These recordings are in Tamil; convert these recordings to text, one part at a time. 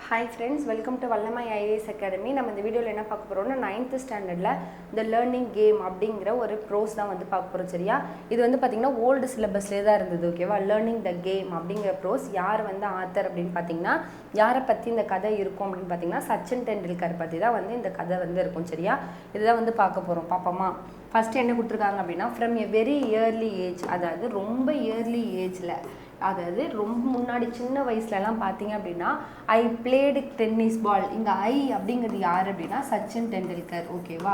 Hi friends, welcome to VALLAMAI IAS Academy. நம்ம இந்த வீடியோல என்ன பார்க்க போறோம்னா 9th ஸ்டாண்டர்ட்ல the learning game அப்படிங்கற ஒரு ப்ரோஸ் தான் வந்து பார்க்க போறோம் சரியா. இது வந்து பாத்தீங்கன்னா ஓல்ட் சிலபஸ்லயே தான் இருந்தது ஓகேவா. learning the game அப்படிங்கற ப்ரோஸ் யார் வந்து ஆத்தர் அப்படினு பாத்தீங்கன்னா யாரை பத்தி இந்த கதை இருக்கும் அப்படினு பாத்தீங்கன்னா சச்சின் டெண்டுல்கர் பத்தி தான் வந்து இந்த கதை வந்து இருக்கும் சரியா. இதுதான் வந்து பார்க்க போறோம். பாப்போமா. ஃபர்ஸ்ட் என்ன கொடுத்திருக்காங்க அப்படினா from a very early age அதாவது ரொம்ப early ageல அதாவது ரொம்ப முன்னாடி சின்ன வயசுலலாம் பார்த்தீங்க அப்படின்னா ஐ பிளேடு டென்னிஸ் பால். இங்கே ஐ அப்படிங்கிறது யார் அப்படின்னா சச்சின் டெண்டுல்கர் ஓகேவா.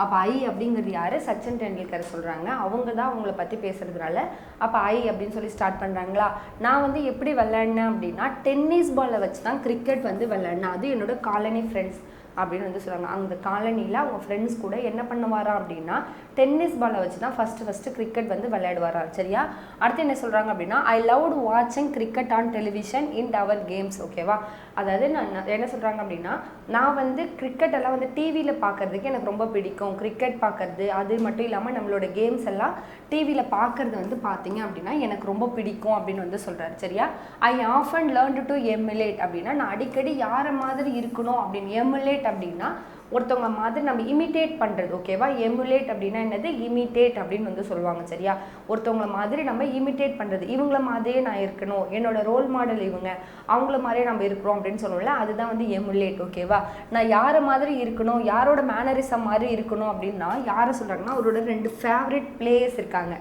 அப்போ ஐ அப்படிங்கிறது யார் சச்சின் டெண்டுல்கர் சொல்கிறாங்க. அவங்க தான் அவங்கள பற்றி பேசுகிறதுனால அப்போ ஐ அப்படின்னு சொல்லி ஸ்டார்ட் பண்ணுறாங்களா. நான் வந்து எப்படி விளையாடினேன் அப்படின்னா டென்னிஸ் பாலை வச்சு தான் கிரிக்கெட் வந்து விளையாடினேன். அது என்னோட காலனி ஃப்ரெண்ட்ஸ் அப்படின்னு வந்து சொல்கிறாங்க. அந்த காலனியில் அவங்க ஃப்ரெண்ட்ஸ் கூட என்ன பண்ணுவாரா அப்படின்னா டென்னிஸ் பாலை வச்சு தான் ஃபஸ்ட்டு கிரிக்கெட் வந்து விளையாடுவாரா சரியா. அடுத்து என்ன சொல்கிறாங்க அப்படின்னா ஐ லவ்டு வாட்சிங் cricket on television in our games ஓகேவா. அதாவது நான் என்ன சொல்கிறாங்க அப்படின்னா நான் வந்து கிரிக்கெட் எல்லாம் வந்து டிவியில் பார்க்குறதுக்கு எனக்கு ரொம்ப பிடிக்கும். கிரிக்கெட் பார்க்குறது அது மட்டும் இல்லாமல் நம்மளோட கேம்ஸ் எல்லாம் டிவியில் பார்க்குறது வந்து பார்த்தீங்க அப்படின்னா எனக்கு ரொம்ப பிடிக்கும் அப்படின்னு வந்து சொல்கிறாரு சரியா. I often learned to emulate அப்படின்னா நான் அடிக்கடி யாரை மாதிரி இருக்கணும் அப்படின்னு எமுலேட் அப்படின்னா ஒருத்தவங்க மாதிரி நம்ம இமிட்டேட் பண்ணுறது ஓகேவா. எமுலேட் அப்படின்னா என்னது இமிட்டேட் அப்படின்னு வந்து சொல்லுவாங்க சரியா. ஒருத்தவங்கள மாதிரி நம்ம இமிட்டேட் பண்ணுறது. இவங்கள மாதிரியே நான் இருக்கணும், என்னோட ரோல் மாடல் இவங்க, அவங்கள மாதிரியே நம்ம இருக்கிறோம் அப்படின்னு சொல்லுவோம்ல, அதுதான் வந்து எமுலேட் ஓகேவா. நான் யாரை மாதிரி இருக்கணும், யாரோட மேனரிசம் மாதிரி இருக்கணும் அப்படின்னா யாரை சொல்கிறாங்கன்னா அவரோட 2 ஃபேவரட் பிளேயர்ஸ் இருக்காங்க.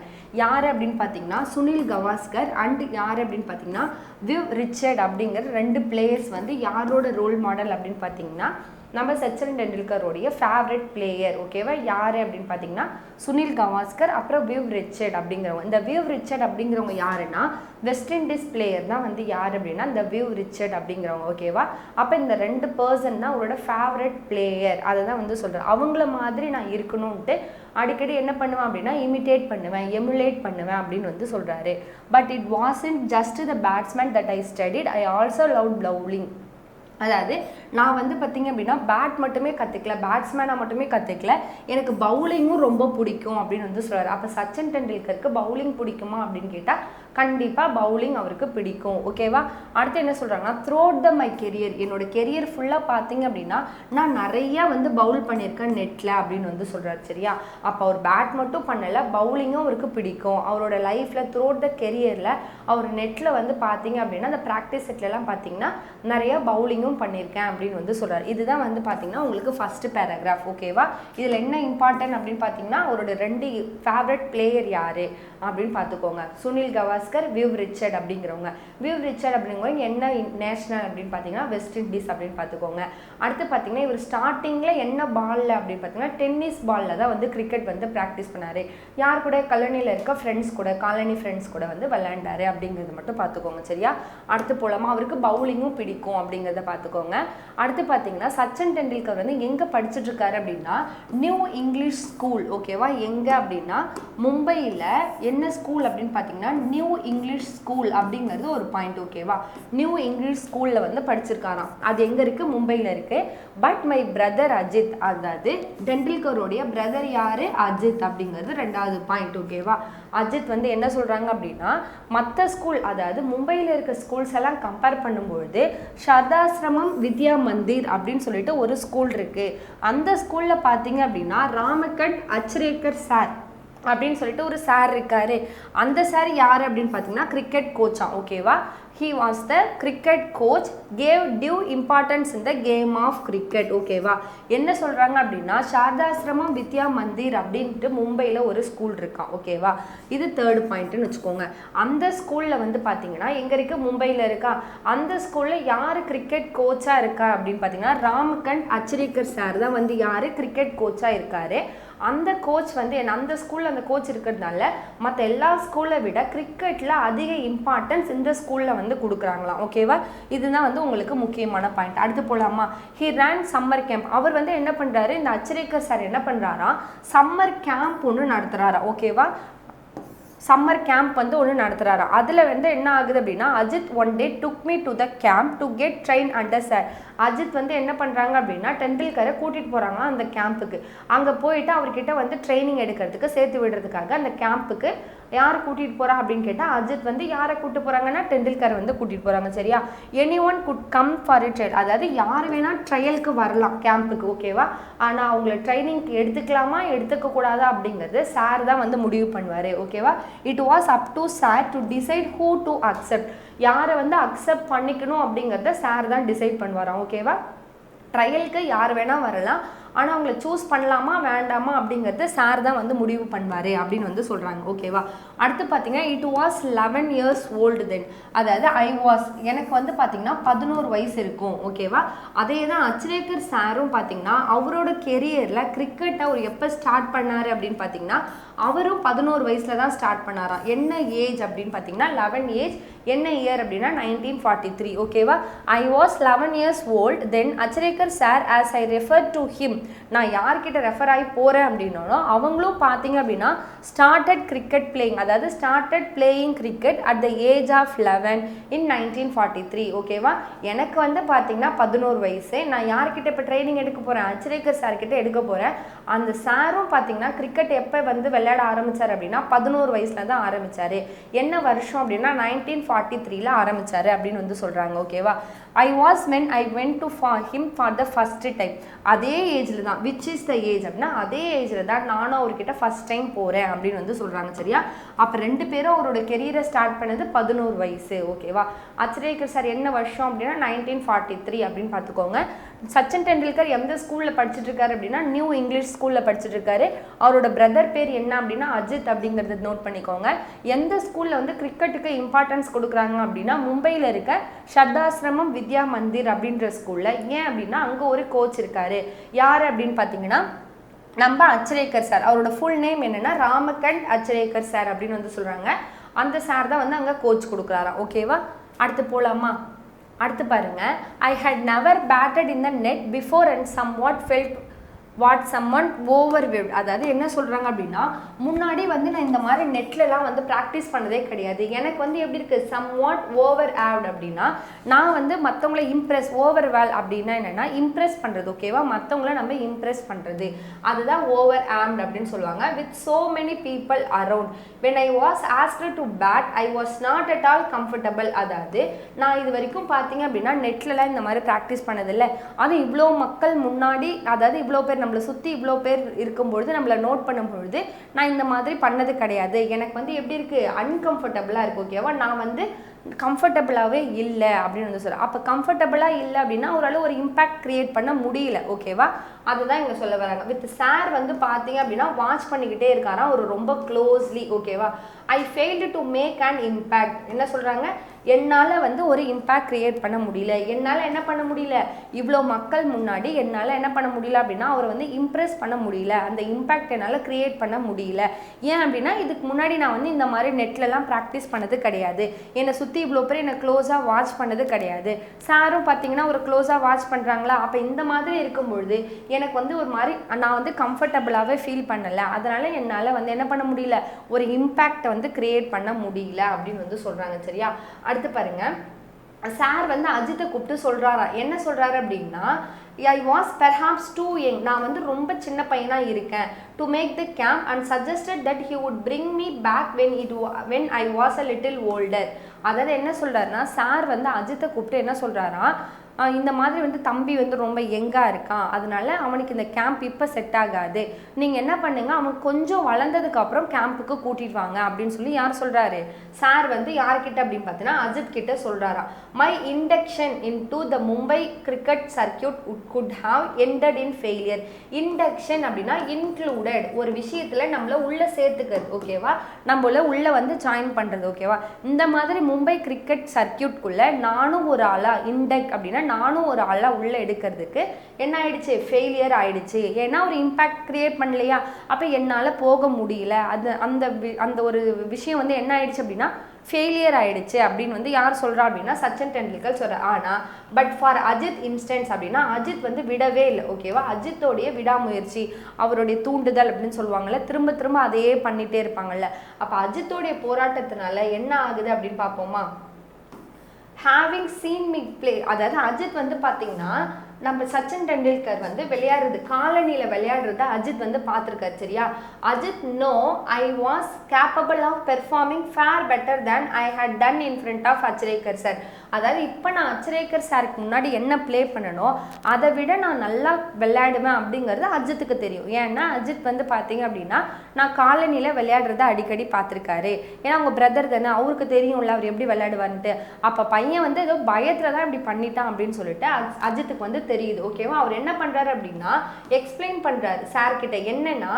யார் அப்படின்னு பார்த்தீங்கன்னா சுனில் கவாஸ்கர் அண்ட் யார் அப்படின்னு பார்த்தீங்கன்னா விவ் ரிச்சர்ட் அப்படிங்கிற 2 பிளேயர்ஸ் வந்து யாரோட ரோல் மாடல் அப்படின்னு பார்த்தீங்கன்னா நம்ம சச்சின் டெண்டுல்கரோடைய ஃபேவரட் பிளேயர் ஓகேவா. யார் அப்படின்னு பார்த்தீங்கன்னா சுனில் கவாஸ்கர் அப்புறம் விவ் ரிச்சர்ட் அப்படிங்கிறவங்க. இந்த விவ் ரிச்சர்ட் அப்படிங்கிறவங்க யாருன்னா வெஸ்ட் இண்டீஸ் பிளேயர் தான் வந்து யார் அப்படின்னா இந்த விவ் ரிச்சர்ட் அப்படிங்கிறவங்க ஓகேவா. அப்போ இந்த 2 பர்சன் தான் அவரோட ஃபேவரட் பிளேயர். அதை தான் வந்து சொல்கிறேன். அவங்கள மாதிரி நான் இருக்கணும்ன்ட்டு அடிக்கடி என்ன பண்ணுவேன் அப்படின்னா இமிட்டேட் பண்ணுவேன், எமுலேட் பண்ணுவேன் அப்படின்னு வந்து சொல்கிறாரு. But it wasn't just the batsman that I studied, I also love bowling. அதாவது நான் வந்து பார்த்தீங்க அப்படின்னா பேட் மட்டுமே கற்றுக்கல, பேட்ஸ்மேனாக மட்டுமே கற்றுக்கல, எனக்கு பவுலிங்கும் ரொம்ப பிடிக்கும் அப்படின்னு வந்து சொல்கிறார். அப்போ சச்சின் டெண்டுல்கருக்கு பவுலிங் பிடிக்குமா அப்படின்னு கேட்டால் கண்டிப்பாக பவுலிங் அவருக்கு பிடிக்கும் ஓகேவா. அடுத்து என்ன சொல்கிறாங்கன்னா த்ரூஅவுட் த மை கெரியர், என்னோட கெரியர் ஃபுல்லாக பார்த்தீங்க அப்படின்னா நான் நிறையா வந்து பவுல் பண்ணியிருக்கேன் நெட்டில் அப்படின்னு வந்து சொல்கிறார் சரியா. அப்போ அவர் பேட் மட்டும் பண்ணலை, பவுலிங்கும் அவருக்கு பிடிக்கும். அவரோட லைஃப்பில் த்ரூஅவுட் த கெரியரில் அவர் நெட்டில் வந்து பார்த்தீங்க அப்படின்னா அந்த ப்ராக்டிஸ் செட்லலாம் பார்த்தீங்கன்னா நிறையா பவுலிங்கும் பண்ணியிருக்கேன் அப்படின்னு வந்து சொல்றாரு. இதுதான் வந்து பாத்தீங்கன்னா உங்களுக்கு ஃபர்ஸ்ட் பேராகிராஃப் ஓகேவா. இதுல என்ன இம்பார்ட்டன்ட் அப்படின்னு பாத்தீங்கன்னா அவரோட 2 ஃபேவரட் பிளேயர் யாரு அப்படின்னு பார்த்துக்கோங்க. சுனில் கவாஸ்கர், விவ் ரிச்சர்ட் அப்படிங்கிறவங்க. விவ் ரிச்சர்ட் அப்படிங்கிறவங்க என்ன நேஷனல் அப்படின்னு பார்த்தீங்கன்னா வெஸ்ட் இண்டீஸ் அப்படின்னு பார்த்துக்கோங்க. அடுத்து பார்த்தீங்கன்னா இவர் ஸ்டார்டிங்கில் என்ன பாலில் அப்படின்னு பார்த்தீங்கன்னா டென்னிஸ் பாலில் தான் வந்து கிரிக்கெட் வந்து ப்ராக்டிஸ் பண்ணார். யார் கூட காலனியில் இருக்க ஃப்ரெண்ட்ஸ் கூட, காலனி ஃப்ரெண்ட்ஸ் கூட வந்து விளையாண்டாரு அப்படிங்கிறது மட்டும் பார்த்துக்கோங்க சரியா. அடுத்து போலாமா. அவருக்கு பவுலிங்கும் பிடிக்கும் அப்படிங்கிறத பார்த்துக்கோங்க. அடுத்து பார்த்தீங்கன்னா சச்சின் டெண்டுல்கர் வந்து எங்கே படிச்சுட்டு இருக்காரு அப்படின்னா நியூ இங்கிலீஷ் ஸ்கூல் ஓகேவா. எங்கே அப்படின்னா மும்பையில் என்ன ஸ்கூல் அப்படின்னு பார்த்தீங்கன்னா நியூ இங்கிலீஷ் ஸ்கூல் அப்படிங்கிறது ஒரு பாயிண்ட் ஓகேவா. நியூ இங்கிலீஷ் ஸ்கூலில் வந்து படிச்சிருக்காராம். அது எங்கே இருக்குது, மும்பையில் இருக்குது. பட் மை பிரதர் அஜித், அதாவது டெண்டுல்கரோடைய பிரதர் யார் அஜித் அப்படிங்கிறது 2வது பாயிண்ட் ஓகேவா. அஜித் வந்து என்ன சொல்கிறாங்க அப்படின்னா மற்ற ஸ்கூல் அதாவது மும்பையில் இருக்க ஸ்கூல்ஸ் எல்லாம் கம்பேர் பண்ணும்பொழுது சர்தாசிரமம் வித்யா மந்திர் அப்படின்னு சொல்லிட்டு ஒரு ஸ்கூல் இருக்குது. அந்த ஸ்கூலில் பார்த்தீங்க அப்படின்னா ராமகட் அச்ரேக்கர் சார் அப்படின்னு சொல்லிட்டு ஒரு சார் இருக்காரு. அந்த சார் யார் அப்படின்னு பார்த்தீங்கன்னா கிரிக்கெட் கோச்சா ஓகேவா. he was the cricket coach, gave due importance in the game of cricket ஓகேவா. என்ன சொல்கிறாங்க அப்படின்னா சாரதாசிரமம் வித்யா மந்திர் அப்படின்ட்டு மும்பையில் ஒரு ஸ்கூல் இருக்கான் ஓகேவா. இது 3rd பாயிண்ட்னு வச்சுக்கோங்க. அந்த ஸ்கூலில் வந்து பார்த்தீங்கன்னா எங்கே இருக்குது, மும்பையில் இருக்கா. அந்த ஸ்கூலில் யார் கிரிக்கெட் கோச்சாக இருக்கா அப்படின்னு பார்த்தீங்கன்னா ராமகண்ட் அச்ரேக்கர் சார் தான் வந்து யார் கிரிக்கெட் கோச்சாக இருக்காரு. அந்த கோச் வந்து அந்த ஸ்கூலில் அந்த கோச் இருக்கிறதுனால மற்ற எல்லா ஸ்கூலை விட கிரிக்கெட்டில் அதிக இம்பார்ட்டன்ஸ் இந்த ஸ்கூலில் வந்து கொடுக்குறாங்களாம் ஓகேவா. இதுதான் வந்து உங்களுக்கு முக்கியமான பாயிண்ட். அடுத்து போகலாமா. He run summer camp. அவர் வந்து என்ன பண்ணுறாரு, இந்த அச்ரேக்கர் சார் என்ன பண்ணுறாரா சம்மர் கேம்ப் ஒன்று நடத்துகிறாரா ஓகேவா. சம்மர் கேம்ப் வந்து ஒன்று நடத்துகிறாரு. அதில் வந்து என்ன ஆகுது அப்படின்னா, Ajit one day took me to the camp to get train under sir. Ajit வந்து என்ன பண்ணுறாங்க அப்படின்னா, டெண்டுல்கரை கூட்டிகிட்டு போகிறாங்க அந்த கேம்புக்கு. அங்கே போயிட்டு அவர்கிட்ட வந்து ட்ரைனிங் எடுக்கிறதுக்கு சேர்த்து விடுறதுக்காக அந்த கேம்புக்கு யார் கூட்டிகிட்டு போகிறா அப்படின்னு கேட்டால், அஜித் வந்து யாரை கூப்பிட்டு போகிறாங்கன்னா டெண்டுல்கரை வந்து கூட்டிகிட்டு போகிறாங்க. சரியா? Any one good come for a trial, அதாவது யார் வேணால் ட்ரையலுக்கு வரலாம் கேம்புக்கு. ஓகேவா? ஆனால் அவங்கள ட்ரைனிங்க்கு எடுத்துக்கலாமா எடுத்துக்க கூடாதா அப்படிங்கிறது சார் தான் வந்து முடிவு பண்ணுவார். ஓகேவா? It was up to sir to decide who to accept, யாரை வந்து அக்செப்ட் பண்ணிக்கணும் அப்படிங்கிறத சார் தான் டிசைட் பண்ணுவாராம். ஓகேவா? ட்ரையலுக்கு யார் வேணால் வரலாம், ஆனால் அவங்கள சூஸ் பண்ணலாமா வேண்டாமா அப்படிங்கிறது சார் தான் வந்து முடிவு பண்ணுவார் அப்படின்னு வந்து சொல்கிறாங்க. ஓகேவா? அடுத்து பார்த்தீங்கன்னா இட் வாஸ் 11 years old தென், அதாவது எனக்கு வந்து பார்த்தீங்கன்னா 11 வயசு இருக்கும். ஓகேவா? அதே தான் அச்ரேக்கர் சாரும் பார்த்தீங்கன்னா அவரோட கெரியரில் கிரிக்கெட்டை அவர் எப்போ ஸ்டார்ட் பண்ணார் அப்படின்னு பார்த்தீங்கன்னா அவரும் 11 வயசில் தான் ஸ்டார்ட் பண்ணாராம். என்ன ஏஜ் அப்படின்னு பார்த்தீங்கன்னா 11 ஏஜ். என்ன இயர் அப்படின்னா 1943. ஓகேவா? I was 11 years old then Achrekar sir as I refer to him, நான் யார்கிட்ட ரெஃபர் ஆகி போகிறேன் அப்படின்னாலும் அவங்களும் பார்த்தீங்க அப்படின்னா ஸ்டார்டட் கிரிக்கெட் பிளேயிங், அதாவது started playing cricket at the age of 11 in 1943. ஓகேவா? எனக்கு வந்து பார்த்தீங்கன்னா 11 வயசு. நான் யார்கிட்ட இப்போ ட்ரைனிங் எடுக்க போகிறேன்? அச்ரேக்கர் சார்கிட்ட எடுக்க போகிறேன். அந்த சாரும் பார்த்தீங்கன்னா கிரிக்கெட் எப்போ வந்து விளையாட ஆரம்பித்தார் அப்படின்னா 11 வயசில் தான் ஆரம்பித்தார். என்ன வருஷம் அப்படின்னா 1943 ஆரம்பித்தார் அப்படின்னு வந்து சொல்கிறாங்க. ஓகேவா? I was when I went to him for the first time, அதே ஏஜில் தான், விச் இஸ் த ஏஜ் அப்படின்னா அதே ஏஜில் தான் நானும் அவர்கிட்ட ஃபஸ்ட் டைம் போகிறேன் அப்படின்னு வந்து சொல்கிறாங்க. சரியா? அப்போ ரெண்டு பேரும் அவரோட கெரியரை ஸ்டார்ட் பண்ணது 11 வயசு. ஓகேவா? அச்ரேக்கர் சார் என்ன வருஷம் அப்படின்னா 1943 அப்படின்னு பார்த்துக்கோங்க. சச்சின் டெண்டுல்கர் எந்த ஸ்கூலில் படிச்சுட்டு இருக்காரு அப்படின்னா நியூ இங்கிலீஷ் ஸ்கூலில் படிச்சுட்டு இருக்காரு. அவரோட பிரதர் பேர் என்ன அப்படின்னா அஜித் அப்படிங்கிறத நோட் பண்ணிக்கோங்க. எந்த ஸ்கூலில் வந்து கிரிக்கெட்டுக்கு இம்பார்ட்டன்ஸ் கொடுக்குறாங்க அப்படின்னா மும்பையில் இருக்க ஷர்தாசிரமம் வித்யா மந்திர் அப்படின்ற ஸ்கூலில். ஏன் அப்படின்னா அங்கே ஒரு கோச் இருக்காரு. யார் அப்படின்னு பார்த்தீங்கன்னா நம்ம அச்ரேக்கர் சார். அவரோட ஃபுல் நேம் என்னன்னா ராமகண்ட் அச்ரேக்கர் சார் அப்படின்னு வந்து சொல்கிறாங்க. அந்த சார் தான் வந்து அங்கே கோச் கொடுக்குறாராம். ஓகேவா? அடுத்து போகலாமா? அடுத்து பாருங்க, I had never batted in the net before and somewhat felt what summon overawed, அதாவது என்ன சொல்கிறாங்க அப்படின்னா முன்னாடி வந்து நான் இந்த மாதிரி நெட்லலாம் வந்து ப்ராக்டிஸ் பண்ணதே கிடையாது. எனக்கு வந்து எப்படி இருக்குது சம்வாட் ஓவர் ஆவ்ட் அப்படின்னா நான் வந்து மற்றவங்கள இம்ப்ரெஸ், ஓவர்வேல் அப்படின்னா என்னென்னா இம்ப்ரெஸ் பண்ணுறது. ஓகேவா? மற்றவங்கள நம்ம இம்ப்ரெஸ் பண்ணுறது, அதுதான் ஓவர் ஆம்ட் அப்படின்னு சொல்லுவாங்க. With so many people around when I was asked to bat I was not at all comfortable, அதாவது நான் இது வரைக்கும் பார்த்தீங்க அப்படின்னா நெட்லலாம் இந்த மாதிரி ப்ராக்டிஸ் பண்ணதில்லை. அது இவ்வளோ மக்கள் முன்னாடி, அதாவது இவ்வளோ பேர் நம்மளை சுற்றி இவ்வளோ பேர் இருக்கும்பொழுது நம்மளை நோட் பண்ணும்பொழுது நான் இந்த மாதிரி பண்ணது கிடையாது. எனக்கு வந்து எப்படி இருக்குது அன்கம்ஃபர்டபுளாக இருக்குது. ஓகேவா? நான் வந்து கம்ஃபர்டபுளாகவே இல்லை அப்படின்னு வந்து சொல்கிறேன். அப்போ கம்ஃபர்டபுளாக இல்லை அப்படின்னா ஓரளவு ஒரு இம்பேக்ட் க்ரியேட் பண்ண முடியல. ஓகேவா? அதுதான் இங்கே சொல்ல வராங்க. வித் சார் வந்து பார்த்தீங்க அப்படின்னா வாட்ச் பண்ணிக்கிட்டே இருக்காராம் ஒரு ரொம்ப க்ளோஸ்லி. ஓகேவா? I failed to make an impact, என்ன சொல்கிறாங்க, என்னால் வந்து ஒரு இம்பேக்ட் க்ரியேட் பண்ண முடியல. என்னால் என்ன பண்ண முடியல, இவ்வளோ மக்கள் முன்னாடி என்னால் என்ன பண்ண முடியல அப்படின்னா அவரை வந்து இம்ப்ரெஸ் பண்ண முடியல, அந்த இம்பேக்ட் என்னால் க்ரியேட் பண்ண முடியல. ஏன் அப்படின்னா இதுக்கு முன்னாடி நான் வந்து இந்த மாதிரி நெட்லலாம் ப்ராக்டிஸ் பண்ணது கிடையாது. என்னை சுற்றி இவ்வளோ பேர் என்னை க்ளோஸாக வாட்ச் பண்ணது கிடையாது. சாரும் பார்த்தீங்கன்னா ஒரு க்ளோஸாக வாட்ச் பண்ணுறாங்களா, அப்போ இந்த மாதிரி இருக்கும்பொழுது எனக்கு வந்து ஒரு மாதிரி நான் வந்து கம்ஃபர்டபுளாகவே ஃபீல் பண்ணலை. அதனால் என்னால் வந்து என்ன பண்ண முடியல, ஒரு இம்பேக்டை வந்து க்ரியேட் பண்ண முடியல அப்படின்னு வந்து சொல்கிறாங்க. சரியா? அடுத்து பாருங்க, சார் வந்து அஜித்தை கூப்பிட்டு சொல்கிறாரா, என்ன சொல்கிறாரு அப்படின்னா I was perhaps too young, நான் வந்து ரொம்ப சின்ன பையனாக இருக்கேன், to make the camp and suggested that he would bring me back when I was a little older. அதாவது என்ன சொல்கிறாருன்னா சார் வந்து அஜித்தை கூப்பிட்டு என்ன சொல்கிறாரா, இந்த மாதிரி வந்து தம்பி வந்து ரொம்ப யங்காக இருக்கான், அதனால அவனுக்கு இந்த கேம்ப் இப்போ செட் ஆகாது, நீங்கள் என்ன பண்ணுங்க அவன் கொஞ்சம் வளர்ந்ததுக்கப்புறம் கேம்புக்கு கூட்டிட்டு வாங்க அப்படின்னு சொல்லி யார் சொல்கிறாரு, சார் வந்து யார்கிட்ட அப்படின்னு பார்த்தீங்கன்னா அஜித் கிட்ட சொல்கிறாரா. My induction into the Mumbai cricket circuit could have ended in failure. Induction அப்படின்னா இன்க்ளூடட், ஒரு விஷயத்தில் நம்மளை உள்ளே சேர்த்துக்கிறது. ஓகேவா? நம்மள உள்ளே வந்து ஜாயின் பண்ணுறது. ஓகேவா? இந்த மாதிரி மும்பை கிரிக்கெட் சர்க்கியூட்குள்ளே நானும் ஒரு ஆளாக, இண்டக்ட் அப்படின்னா நானும் ஒரு ஆளாக உள்ளே எடுக்கிறதுக்கு என்ன ஆயிடுச்சு, ஃபெயிலியர் ஆயிடுச்சு. ஏன்னா ஒரு இம்பேக்ட் கிரியேட் பண்ணலையா, அப்போ என்னால் போக முடியல. அது அந்த ஒரு விஷயம் வந்து என்ன ஆயிடுச்சு அப்படின்னா ஃபெயிலியர் ஆயிடுச்சு அப்படின்னு வந்து யார் சொல்கிறா அப்படின்னா சச்சின் டெண்டுல்கர் சொல்கிறார். ஆனால் பட் ஃபார் அஜித் இன்ஸ்டன்ஸ் அப்படின்னா அஜித் வந்து விடவே இல்லை. ஓகேவா, அஜித்தோடைய விடாமுயற்சி, அவருடைய தூண்டுதல் அப்படின்னு சொல்லுவாங்கள்ல, திரும்ப திரும்ப அதையே பண்ணிகிட்டே இருப்பாங்கல்ல. அப்போ அஜித்தோடைய போராட்டத்தினால என்ன ஆகுது அப்படின்னு பார்ப்போமா. ஹேவிங் சீன் மீ பிளே, அதாவது அஜித் வந்து பார்த்தீங்கன்னா நம்ம சச்சின் டெண்டுல்கர் வந்து விளையாடுறது, காலனியில் விளையாடுறத அஜித் வந்து பார்த்துருக்காரு. சரியா, Ajit know I was capable of performing far better than I had done in front of Achrekar sir. அதாவது இப்போ நான் அச்ரேக்கர் சாருக்கு முன்னாடி என்ன ப்ளே பண்ணணும் அதை விட நான் நல்லா விளையாடுவேன் அப்படிங்கிறது அஜித்துக்கு தெரியும். ஏன்னா அஜித் வந்து பார்த்தீங்க அப்படின்னா நான் காலனியில் விளையாடுறத அடிக்கடி பார்த்துருக்காரு. ஏன்னா அவங்க பிரதர் தானே, அவருக்கு தெரியும்ல அவர் எப்படி விளையாடுவான்ட்டு. அப்போ பையன் வந்து ஏதோ பயத்தில் தான் இப்படி பண்ணிட்டான் அப்படின்னு சொல்லிட்டு அஜித்துக்கு வந்து தெரியுது. ஓகேவா, அவர் என்ன பண்ணுறாரு அப்படின்னா எக்ஸ்பிளைன் பண்ணுறாரு சார்கிட்ட. என்னன்னா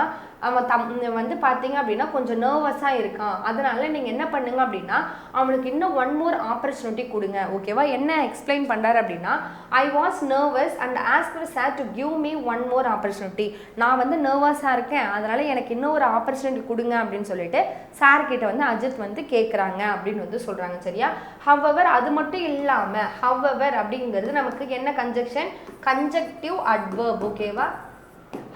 அவன் வந்து பார்த்தீங்க அப்படின்னா கொஞ்சம் நர்வஸாக இருக்கான், அதனால நீங்கள் என்ன பண்ணுங்க அப்படின்னா அவனுக்கு இன்னும் 1 more ஆப்பர்ச்சுனிட்டி கொடுங்க. ஓகேவா, என்ன எக்ஸ்பிளைன் பண்ணுறாரு அப்படின்னா I was nervous and asked sir to give me 1 more opportunity. நான் வந்து நர்வஸாக இருக்கேன், அதனால எனக்கு இன்னும் ஒரு ஆப்பர்ச்சுனிட்டி கொடுங்க அப்படின்னு சொல்லிட்டு சார்கிட்ட வந்து அஜித் வந்து கேட்குறாங்க அப்படின்னு வந்து சொல்கிறாங்க. சரியா, ஹவெவர் அது மட்டும் இல்லாமல் ஹவெவர் அப்படிங்கிறது நமக்கு என்ன கன்ஜெக்ஷன், கன்ஜெக்டிவ் அட்வர்ப். ஓகேவா,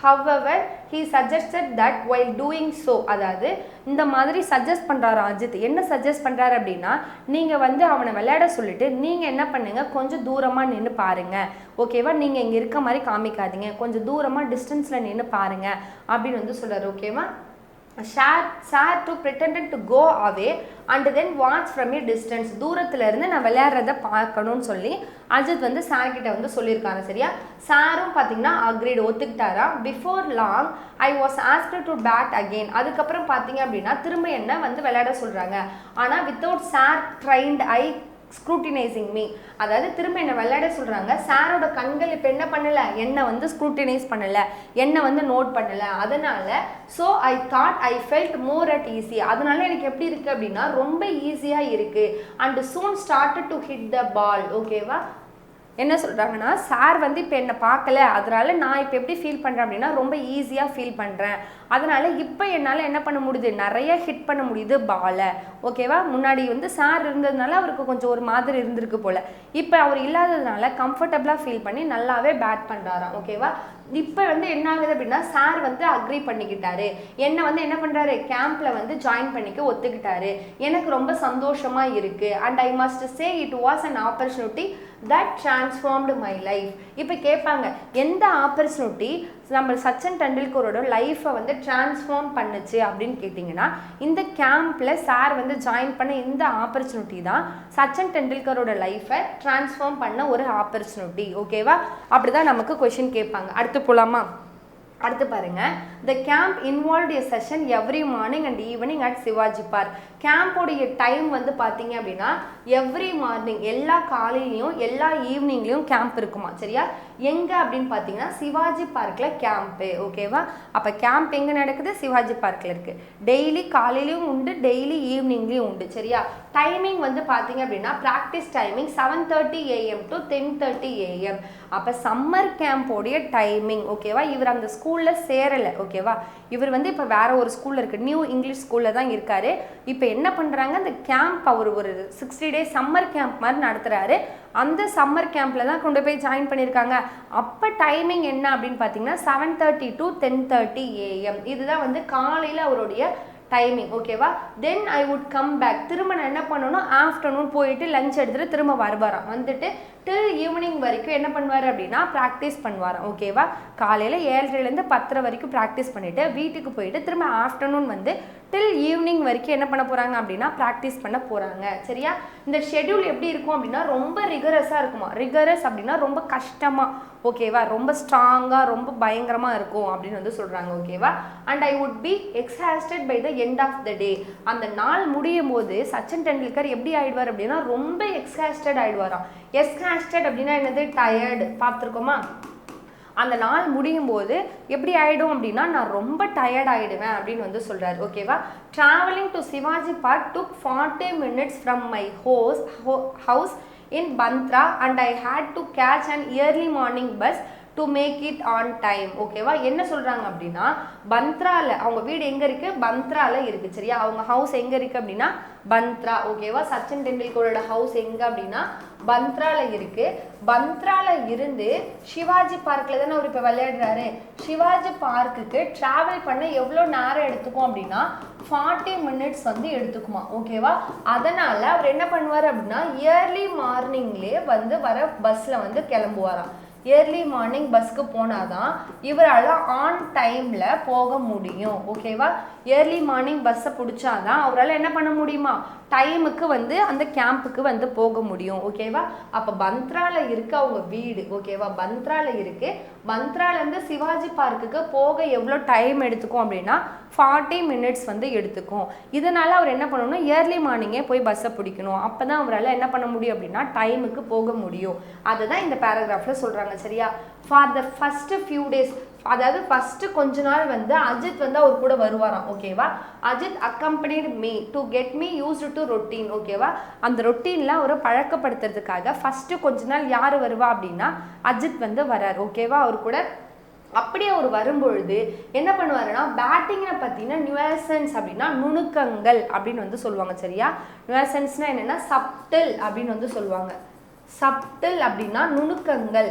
however he suggested that while doing so, அதாவது இந்த மாதிரி சஜஸ்ட் பண்ணுறாரு அஜித். என்ன சஜஸ்ட் பண்ணுறாரு அப்படின்னா நீங்கள் வந்து அவனை விளையாட சொல்லிட்டு நீங்கள் என்ன பண்ணுங்க, கொஞ்சம் தூரமாக நின்று பாருங்க. ஓகேவா, நீங்கள் இங்கே இருக்க மாதிரி காமிக்காதீங்க, கொஞ்சம் தூரமாக டிஸ்டன்ஸில் நின்று பாருங்க அப்படின்னு வந்து சொல்கிறார். ஓகேவா, Share to pretended to go away and then watch from a distance. தூரத்துல இருந்து நான் விளையாடுறத பார்க்கணும்னு சொல்லி அஜித் வந்து சார் கிட்ட வந்து சொல்லியிருக்காங்க. சரியா, சாரும் பார்த்தீங்கன்னா அக்ரீட், ஒத்துக்கிட்டாரா. Before long I was asked to bat again. அதுக்கப்புறம் பார்த்தீங்க அப்படின்னா திரும்ப என்ன வந்து விளையாட சொல்கிறாங்க. ஆனால் without sir trained I scrutinising me, அதாவது திரும்ப என்னை விளையாட சொல்கிறாங்க. சாரோட கண்கள் இப்போ என்ன பண்ணலை, என்னை வந்து ஸ்க்ரூட்டினைஸ் பண்ணலை, என்னை வந்து நோட் பண்ணலை. அதனால so I thought I felt more at easy, அதனால எனக்கு எப்படி இருக்குது அப்படின்னா ரொம்ப ஈஸியாக இருக்குது. And soon started to hit the ball. ஓகேவா, என்ன சொல்கிறாங்கன்னா சார் வந்து இப்போ என்னை பார்க்கல, அதனால நான் இப்போ எப்படி ஃபீல் பண்ணுறேன் அப்படின்னா ரொம்ப ஈஸியாக ஃபீல் பண்ணுறேன். அதனால் இப்போ என்னால் என்ன பண்ண முடியுது, நிறைய ஹிட் பண்ண முடியுது பாலை. ஓகேவா, முன்னாடி வந்து சார் இருந்ததுனால அவருக்கு கொஞ்சம் ஒரு மாதிரி இருந்திருக்கு போல், இப்போ அவர் இல்லாததுனால கம்ஃபர்டபுளாக ஃபீல் பண்ணி நல்லாவே பேட் பண்ணுறாராம். ஓகேவா, இப்போ வந்து என்ன ஆகுது அப்படின்னா சார் வந்து அக்ரி பண்ணிக்கிட்டாரு, என்னை வந்து என்ன பண்ணுறாரு கேம்பில் வந்து ஜாயின் பண்ணிக்க ஒத்துக்கிட்டாரு. எனக்கு ரொம்ப சந்தோஷமாக இருக்குது. And I must say it was an opportunity that transformed my life. இப்போ கேட்பாங்க எந்த ஆப்பர்ச்சுனிட்டி நம்ம சச்சின் டெண்டுல்கரோட லைஃப்பை வந்து டிரான்ஸ்ஃபார்ம் பண்ணுச்சு அப்படின்னு கேட்டிங்கன்னா இந்த கேம்பில் சார் வந்து ஜாயின் பண்ண இந்த ஆப்பர்ச்சுனிட்டி தான் சச்சின் டெண்டுல்கரோட லைஃப்பை டிரான்ஸ்ஃபார்ம் பண்ண ஒரு ஆப்பர்ச்சுனிட்டி. ஓகேவா, அப்படி தான் நமக்கு கொஷின் கேட்பாங்க. அடுத்து போகலாமா, அடுத்து பாருங்க. The camp involve a session every morning and evening at Shivaji Park. கேம்போடைய டைம் வந்து பார்த்தீங்க அப்படின்னா எவ்ரி மார்னிங், எல்லா காலையிலையும் எல்லா ஈவினிங்லேயும் கேம்ப் இருக்குமா. சரியா, எங்கே அப்படின்னு பார்த்தீங்கன்னா சிவாஜி பார்க்கில் கேம்ப்பு. ஓகேவா, அப்போ கேம்ப் எங்கே நடக்குது, சிவாஜி பார்க்கில் இருக்குது. டெய்லி காலையிலையும் உண்டு, டெய்லி ஈவினிங்லேயும் உண்டு. சரியா, டைமிங் வந்து பார்த்தீங்க அப்படின்னா practice timing 7:30 AM to 10:30 AM. அப்போ சம்மர் கேம்போடைய டைமிங். ஓகேவா, இவர் அந்த ஸ்கூலில் சேரலை. ஓகேவா, இவர் வந்து இப்போ வேற ஒரு ஸ்கூலில் இருக்குது, நியூ இங்கிலீஷ் ஸ்கூலில் தான் இருக்காரு. இப்போ என்ன பண்ணுறாங்க, அந்த கேம்ப் அவர் ஒரு 60 days சம்மர் கேம்ப் மாதிரி நடத்துகிறாரு. அந்த சம்மர் கேம்பில் தான் கொண்டு போய் ஜாயின் பண்ணியிருக்காங்க. அப்போ டைமிங் என்ன அப்படின்னு பார்த்தீங்கன்னா 7:30 to 10:30 AM. இதுதான் வந்து காலையில் அவருடைய டைமிங். ஓகேவா, தென் ஐ வுட் கம் பேக். திரும்ப நான் என்ன பண்ணணும், ஆஃப்டர்நூன் போயிட்டு லஞ்ச் எடுத்துகிட்டு திரும்ப வருவாராம். வந்துட்டு டில் ஈவினிங் வரைக்கும் என்ன பண்ணுவார் அப்படின்னா ப்ராக்டிஸ் பண்ணுவாராம். ஓகேவா, காலையில் 7:30 to 10 வரைக்கும் ப்ராக்டிஸ் பண்ணிவிட்டு வீட்டுக்கு போயிட்டு திரும்ப ஆஃப்டர்நூன் வந்து டில் ஈவினிங் வரைக்கும் என்ன பண்ண போகிறாங்க அப்படின்னா ப்ராக்டிஸ் பண்ண போகிறாங்க. சரியா, இந்த ஷெட்யூல் எப்படி இருக்கும் அப்படின்னா ரொம்ப ரிகரஸாக இருக்குமா. ரிகரஸ் அப்படின்னா ரொம்ப கஷ்டமாக, ஓகேவா, ரொம்ப ஸ்ட்ராங்காக ரொம்ப பயங்கரமாக இருக்கும் அப்படின்னு வந்து சொல்கிறாங்க. ஓகேவா, and I would be exhausted by the end of the day. அந்த நாள் முடியும் போது சச்சின் டெண்டுல்கர் எப்படி ஆயிடுவார் அப்படின்னா ரொம்ப எக்ஸாஸ்டட் ஆயிடுவாராம். எக்ஸாஸ்டட் அப்படின்னா என்னது, டயர்டு. பார்த்துருக்கோமா, அந்த நாள் முடியும் போது எப்படி ஆகிடும் அப்படின்னா நான் ரொம்ப டயர்ட் ஆகிடுவேன் அப்படின்னு வந்து சொல்கிறார். ஓகேவா, travelling to Shivaji Park took 40 minutes from my house in Bantra and I had to catch an early morning bus to make it on time. ஓகேவா? என்ன சொல்கிறாங்க அப்படின்னா பந்த்ரால அவங்க வீடு எங்கே இருக்குது? பந்த்ரால இருக்குது. சரியா? அவங்க ஹவுஸ் எங்கே இருக்குது அப்படின்னா பந்த்ரா. ஓகேவா? சச்சின் டெண்டுல்கரோட ஹவுஸ் எங்கே அப்படின்னா பந்த்ரால இருக்குது. பந்த்ரால இருந்து சிவாஜி பார்க்கில் தானே அவர் இப்போ விளையாடுறாரு. சிவாஜி பார்க்குக்கு ட்ராவல் பண்ண எவ்வளோ நேரம் எடுத்துக்கும் அப்படின்னா 40 minutes வந்து எடுத்துக்குமா. ஓகேவா? அதனால் அவர் என்ன பண்ணுவார் அப்படின்னா ஏர்லி மார்னிங்லேயே வந்து வர பஸ்ஸில் வந்து கிளம்புவாராம். ஏர்லி மார்னிங் பஸ்க்கு போனாதான் இவரால் ஆன் டைமில் போக முடியும். ஓகேவா? ஏர்லி மார்னிங் பஸ்ஸை பிடிச்சாதான் அவரால் என்ன பண்ண முடியுமா டைமுக்கு வந்து அந்த கேம்புக்கு வந்து போக முடியும். ஓகேவா? அப்போ பந்த்ரால இருக்கு அவங்க வீடு. ஓகேவா? பந்த்ரால இருக்கு. பந்த்ராலேருந்து சிவாஜி பார்க்குக்கு போக எவ்வளோ டைம் எடுத்துக்கும் அப்படின்னா 40 minutes வந்து எடுத்துக்கும். இதனால் அவர் என்ன பண்ணணும்னா ஏர்லி மார்னிங்கே போய் பஸ்ஸை பிடிக்கணும். அப்போ தான் அவரால் என்ன பண்ண முடியும் அப்படின்னா டைமுக்கு போக முடியும். அதுதான் இந்த பேராகிராஃபில் சொல்கிறாங்க. சரியா? For the first few days, அதாவது ஃபஸ்ட்டு கொஞ்ச நாள் வந்து அஜித் வந்து அவர் கூட வருவாராம். ஓகேவா? Ajit accompanied me to get me used to routine. ஓகேவா? அந்த ரொட்டீனில் அவரை பழக்கப்படுத்துறதுக்காக ஃபஸ்ட்டு கொஞ்ச நாள் யார் வருவா அப்படின்னா அஜித் வந்து வரார். ஓகேவா? அவர் கூட அப்படியே அவர் வரும்பொழுது என்ன பண்ணுவாருன்னா பேட்டிங்கை பற்றின நியூசன்ஸ் அப்படின்னா நுணுக்கங்கள் அப்படின்னு வந்து சொல்லுவாங்க. சரியா? நியூசன்ஸ்னால் என்னென்னா சப்டில் அப்படின்னு வந்து சொல்லுவாங்க. சப்டில் அப்படின்னா நுணுக்கங்கள்.